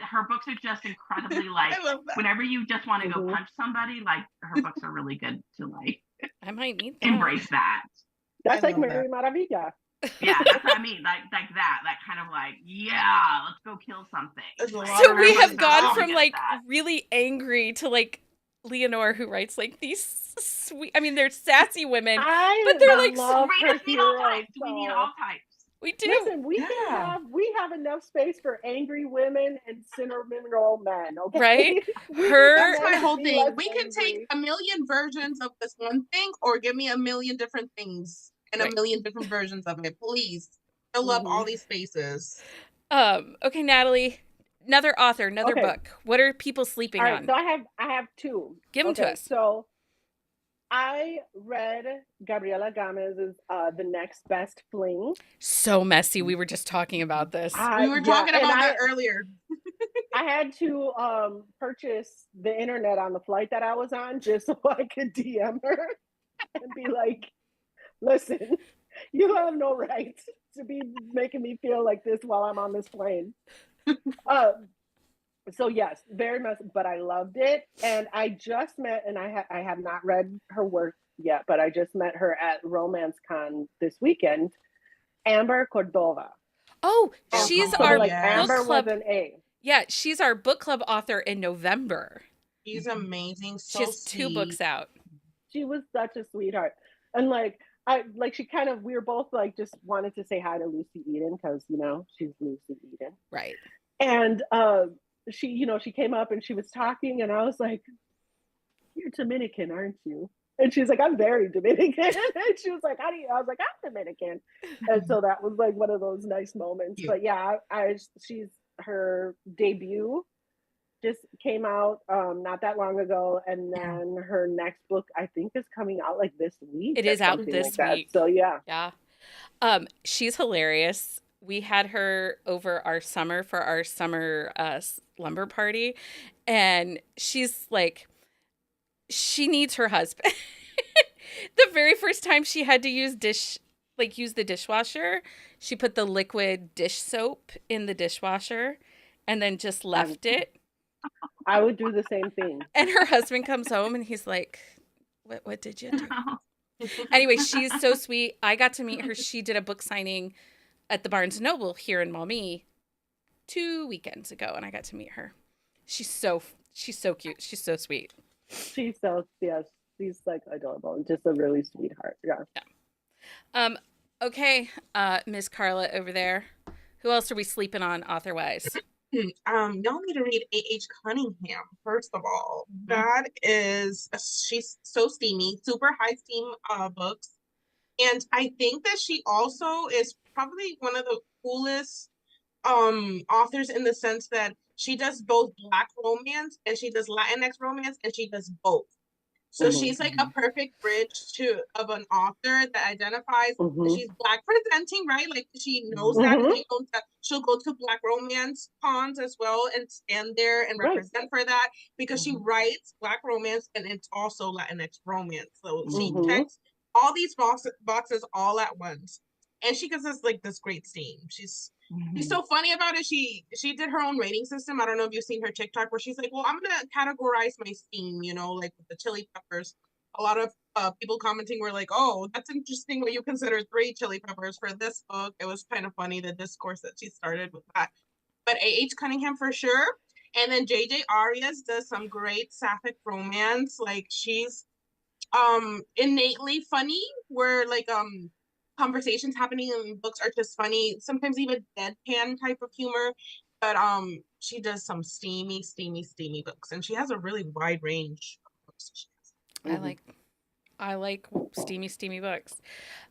her books are just incredibly like, whenever you just want to go punch somebody, like her books are really good to like. I might need that. Embrace that. That's like Mary Maravilla. Yeah, that's what I mean. Like that kind of like, yeah, let's go kill something. So we have gone from like really angry to like Leonore, who writes like these sweet, I mean, they're sassy women, but they're like readers need all types. We need all types. We do. Listen, we have enough space for angry women and sentimental men, okay? Right? That's my whole Be thing. less We can take angry. a million versions of this one thing, or give me a million different things and Right. a million different versions of it, please. Fill up all these spaces. Okay, Natalie, another author, another book. What are people sleeping All right, on? so I have two. Give them to us. So I read Gabriela Gamez's The Next Best Fling. So messy. We were just talking about this. We were talking about that earlier. I had to purchase the internet on the flight that I was on just so I could DM her and be like, listen, you have no right to be making me feel like this while I'm on this plane. So yes, very much, but I loved it. And I just met, and I have not read her work yet, but I just met her at Romance Con this weekend, Amber Cordova. Oh, she's our book Amber club. with an A. Yeah, she's our book club author in November. She's amazing. So she has 2 books out. She was such a sweetheart. And we were both like, just wanted to say hi to Lucy Eden because, she's Lucy Eden. Right. And she came up and she was talking and I was like, you're Dominican, aren't you? And she's like, I'm very Dominican. And she was like, how do you? I was like, I'm Dominican. And so that was like one of those nice moments. But yeah, her debut just came out not that long ago. And then her next book, I think, is coming out like this week. It is out this week. So yeah. Yeah. She's hilarious. We had her over our summer for our summer slumber party. And she's like, she needs her husband. The very first time she had to use the dishwasher, she put the liquid dish soap in the dishwasher and then just left it. I would do the same thing. And her husband comes home and he's like, what did you do? Anyway, she's so sweet. I got to meet her. She did a book signing at the Barnes & Noble here in Maumee 2 weekends ago, and I got to meet her. She's so cute. She's so sweet. She's like adorable and just a really sweetheart. Yeah. Okay, Miss Carla over there. Who else are we sleeping on author-wise? Y'all need to read A.H. Cunningham, first of all. She's so steamy, super high steam books. And I think that she also is probably one of the coolest authors in the sense that she does both Black romance and she does Latinx romance and she does both. So she's like a perfect bridge of an author that identifies that she's Black presenting, right? Like she knows that she'll go to Black romance cons as well and stand there and represent for that because she writes Black romance and it's also Latinx romance. So she checks all these boxes all at once. And she gives us like this great steam. She's so funny about it. She did her own rating system. I don't know if you've seen her TikTok where she's like, well, I'm gonna categorize my steam, like with the chili peppers. A lot of people commenting were like, oh, that's interesting what you consider 3 chili peppers for this book. It was kind of funny, the discourse that she started with that. But A.H. Cunningham for sure. And then J.J. Arias does some great sapphic romance. Like she's innately funny where like conversations happening in books are just funny, sometimes even deadpan type of humor, but she does some steamy books and she has a really wide range of books. I like steamy books.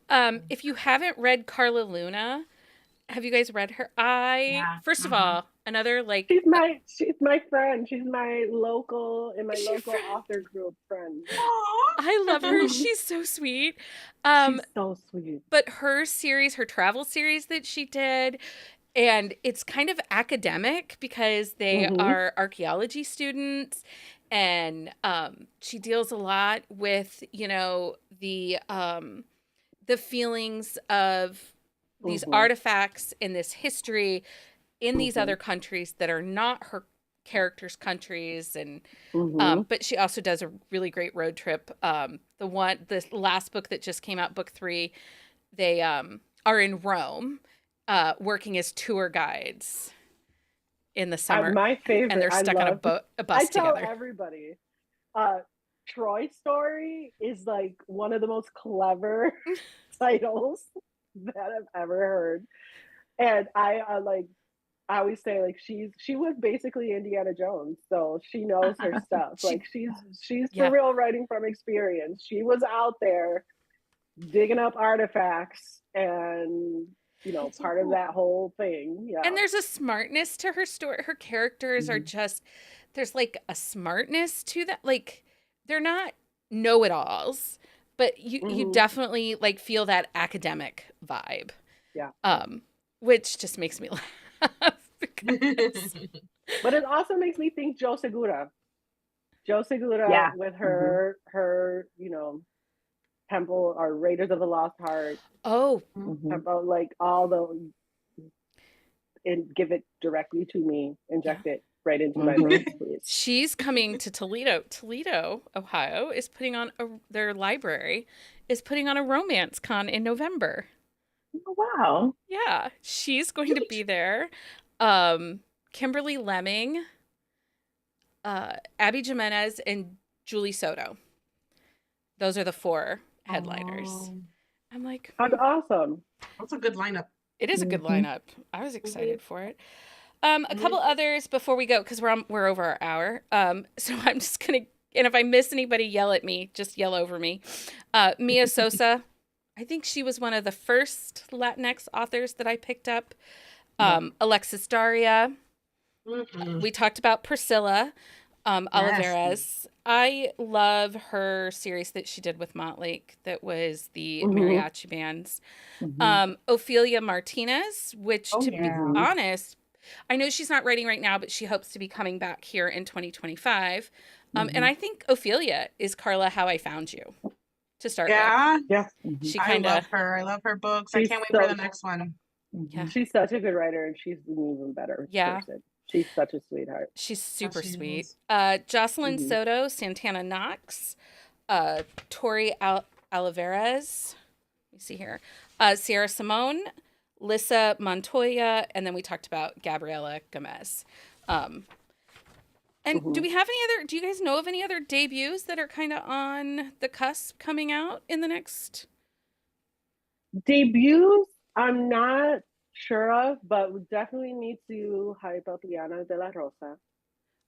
If you haven't read Carla Luna, have you guys read her? First of all, another like she's my friend. She's my local author group friend. I love her. She's so sweet. She's so sweet. But her travel series that she did, and it's kind of academic because they are archaeology students, and she deals a lot with the feelings of these artifacts and this history in these other countries that are not her characters' countries, and but she also does a really great road trip. The last book that just came out, book 3, they are in Rome, working as tour guides in the summer. My favorite, and they're stuck on a bus together. I tell everybody, Troy Story is like one of the most clever titles that I've ever heard. And I always say, like, she was basically Indiana Jones, so she knows her stuff. Like she's for real writing from experience. She was out there digging up artifacts and part of that whole thing. Yeah. And there's a smartness to her story. Her characters are just, there's like a smartness to that. Like they're not know-it-alls, but you definitely like feel that academic vibe. Yeah. Which just makes me laugh. But it also makes me think Joe Segura with her Temple or Raiders of the Lost Heart. Temple, like all the, and give it directly to me, inject it right into my veins, please. She's coming to Toledo, Ohio is putting on their library is putting on a romance con in November. Oh, wow. Yeah, she's going to be there. Kimberly Lemming, Abby Jimenez, and Julie Soto. Those are the 4 headliners. I'm like, that's awesome. That's a good lineup. It is a good lineup. I was excited for it. A couple others before we go, because we're over our hour. So I'm just gonna, and if I miss anybody, yell at me. Just yell over me. Mia Sosa. I think she was one of the first Latinx authors that I picked up. Alexis Daria. We talked about Priscilla Olivares. I love her series that she did with Montlake that was the mariachi bands. Ophelia Martinez, which to be honest, I know she's not writing right now, but she hopes to be coming back here in 2025. And I think Ophelia is Carla, How I Found You. To start with. Yeah. She I love her. I love her books. I can't wait for the next one. Yeah. She's such a good writer, and she's an even better person. She's such a sweetheart. She's super sweet. Jocelyn Soto, Santana Knox, Tori Olivares. Let me see here. Sierra Simone, Lissa Montoya, and then we talked about Gabriela Gomez. And do we have any other, do you guys know of any other debuts that are kind of on the cusp coming out in the next? Debuts, I'm not sure of, but we definitely need to hype up Liana de la Rosa.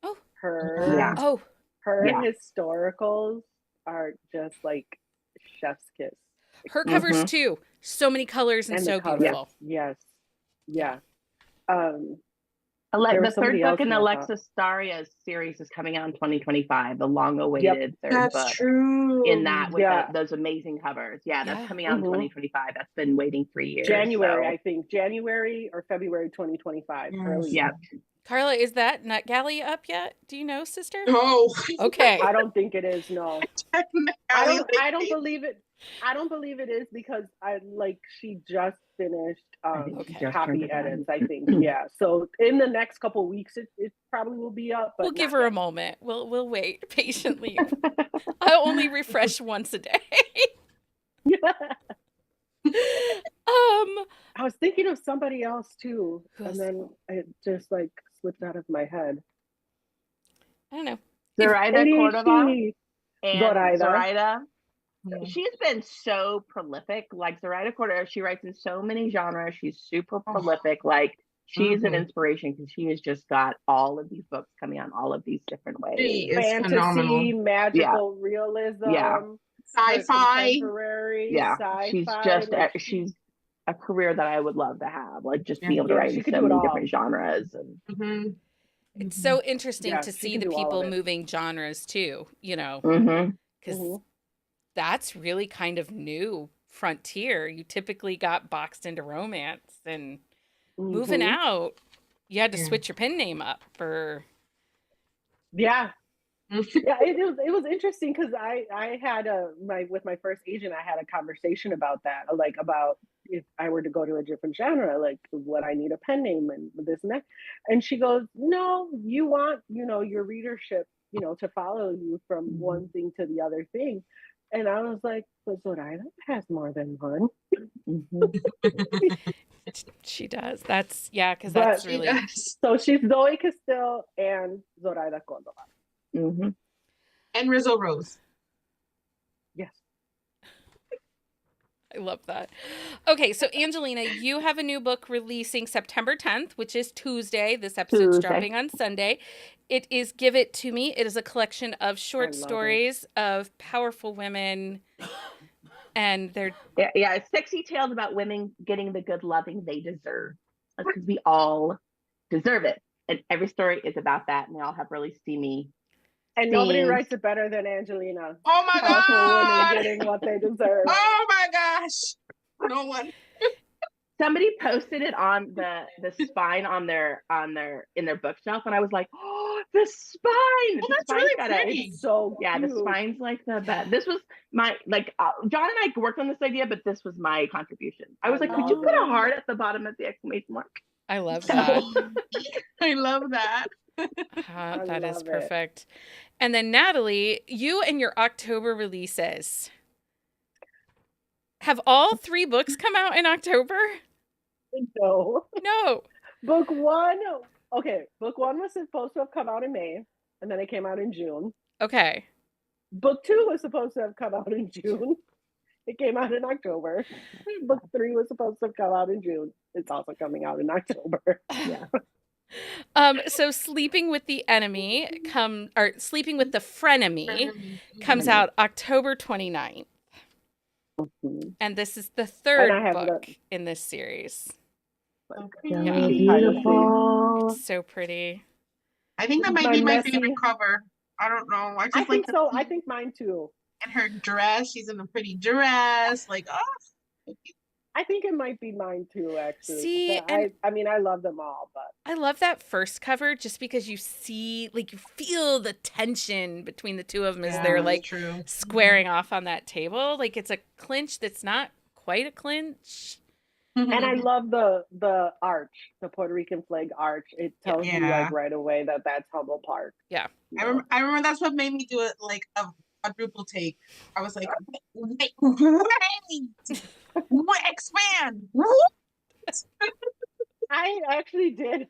Oh. Her historicals are just like chef's kiss. Her covers too. So many colors and so beautiful. Yes. Yeah. The third book in Alexis Daria's series is coming out in 2025. The long-awaited third book. True. In that with those amazing covers. Yeah, that's coming out in 2025. That's been waiting 3 years. I think January or February 2025. Early. Yeah. Carla, is that NetGalley up yet? Do you know, sister? No. Okay. I don't think it is. No. I don't believe it. I don't believe it is because she just finished copy edits, I think. Yeah. So in the next couple of weeks it probably will be up. But we'll give her a moment. We'll wait patiently. I'll only refresh once a day. I was thinking of somebody else too, and then it just slipped out of my head. I don't know. Zoraida Cordova and Zoraida. She's been so prolific. Like Zoraida Cordova, she writes in so many genres. She's super prolific. Like she's an inspiration because she has just got all of these books coming out in all of these different ways. She is fantasy, phenomenal. magical realism, sci-fi. Contemporary, sci-fi. She's just she's a career that I would love to have. Like just be able to write in so many different genres. And it's so interesting to see the people moving genres too. Because that's really kind of new frontier. You typically got boxed into romance and moving out. You had to switch your pen name up for. Yeah. It was interesting because I had with my first agent, I had a conversation about that, about if I were to go to a different genre, would I need a pen name and this and that? And she goes, no, you want, your readership, to follow you from one thing to the other thing. And I was like, but Zoraida has more than one. She does. That's that's really. So she's Zoe Castile and Zoraida Cordova. And Rizzo Rose. Yes. I love that. Okay, so Angelina, you have a new book releasing September 10th, which is Tuesday. This episode's dropping on Sunday. It is Give It To Me. It is a collection of short stories of powerful women, and they're... Yeah, sexy tales about women getting the good loving they deserve. Because we all deserve it. And every story is about that, and they all have really steamy... And nobody writes it better than Angelina. Oh my God! Women getting what they deserve. Oh my gosh! No one. Somebody posted it on the spine on their in their bookshelf, and I was like, oh, the spine! Oh, that's really pretty. It's so cute. The spine's like the best. This was my John and I worked on this idea, but this was my contribution. I was like, could you put a heart at the bottom of the exclamation mark? I love that. I love that. That is perfect. And then Natalie, you and your October releases. Have all 3 books come out in October? No. Book one was supposed to have come out in May, and then it came out in June. Okay. Book 2 was supposed to have come out in June. It came out in October. Book 3 was supposed to have come out in June. It's also coming out in October. Yeah. So Sleeping with the Enemy Sleeping with the Frenemy comes out October 29th. Mm-hmm. And this is the 3rd book in this series. Yeah. Beautiful. It's so pretty. I think that might be my favorite cover. I don't know. I think so. I think mine too. And her dress, she's in a pretty dress. Like, oh. I think it might be mine too, actually. See, I mean, I love them all, but I love that first cover just because you see, like, you feel the tension between the two of them as they're like squaring off on that table. Like, it's a clinch that's not quite a clinch. And I love the arch, the Puerto Rican flag arch. It tells you like right away that that's Humboldt Park. Yeah, I remember that's what made me do it like a quadruple take. I was like, wait, expand. I actually did.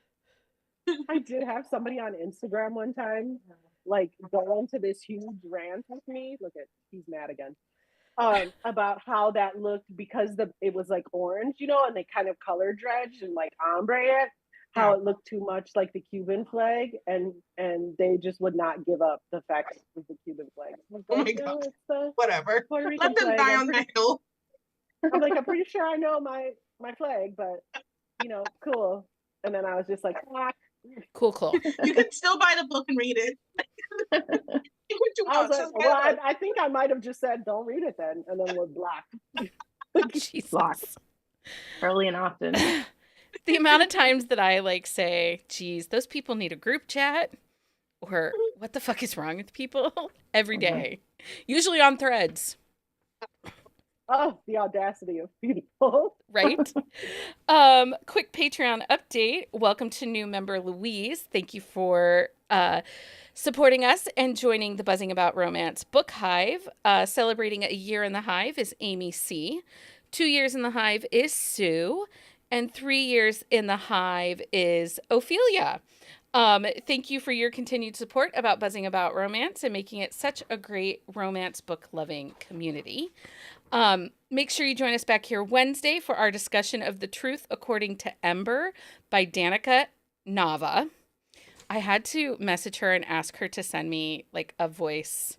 I did have somebody on Instagram one time, like, go into this huge rant with me. Look at, he's mad again. About how that looked because it was like orange, and they kind of color dredged and like ombre it. How it looked too much like the Cuban flag, and they just would not give up the fact it was the Cuban flag. Oh my God! Whatever. Let them die on that hill. I'm like, I'm pretty sure I know my flag, but cool. And then I was just like, cool. You can still buy the book and read it. I think I might have just said, don't read it then, and then we're blocked. Blocked early and often. The amount of times that I like say, geez, those people need a group chat, or what the fuck is wrong with people every day, usually on Threads. Oh, the audacity of people. Right? Quick Patreon update. Welcome to new member Louise. Thank you for supporting us and joining the Buzzing About Romance Book Hive. Celebrating a year in the Hive is Amy C. 2 years in the Hive is Sue. And 3 years in the Hive is Ophelia. Thank you for your continued support about Buzzing About Romance and making it such a great romance book loving community. Make sure you join us back here Wednesday for our discussion of The Truth According to Ember by Danica Nava. I had to message her and ask her to send me like a voice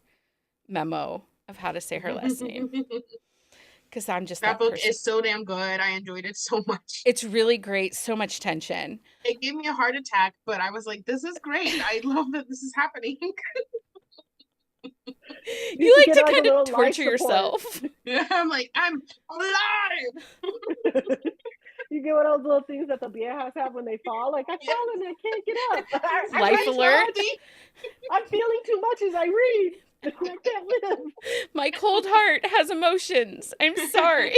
memo of how to say her last name. Because I'm just that book is so damn good. I enjoyed it so much. It's really great. So much tension. It gave me a heart attack, but I was like, this is great. I love that this is happening. You like to kind of torture yourself. Yeah, I'm like, I'm alive. You get one of those little things that the viejas have when they fall. Like, I fell and I can't get up. Life alert. I'm feeling too much as I read. I can't live. My cold heart has emotions. I'm sorry.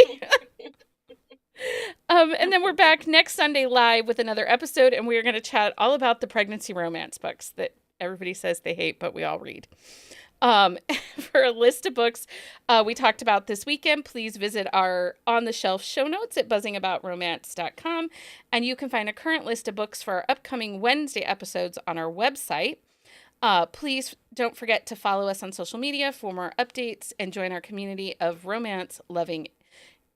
And then we're back next Sunday live with another episode, and we're going to chat all about the pregnancy romance books that everybody says they hate, but we all read. For a list of books we talked about this weekend, please visit our On the Shelf show notes at buzzingaboutromance.com, and you can find a current list of books for our upcoming Wednesday episodes on our website. Please don't forget to follow us on social media for more updates and join our community of romance-loving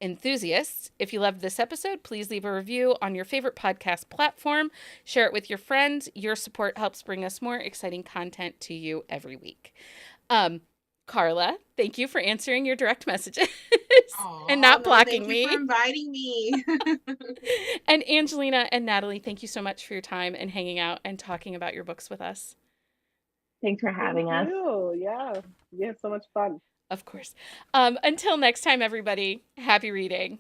Enthusiasts, if you loved this episode, please leave a review on your favorite podcast platform. Share it with your friends. Your support helps bring us more exciting content to you every week. Carla, thank you for answering your direct messages and not blocking me. Thank you for inviting me. And Angelina and Natalie, thank you so much for your time and hanging out and talking about your books with us. Thanks for having us. Yeah, we had so much fun. Of course. Until next time, everybody, happy reading.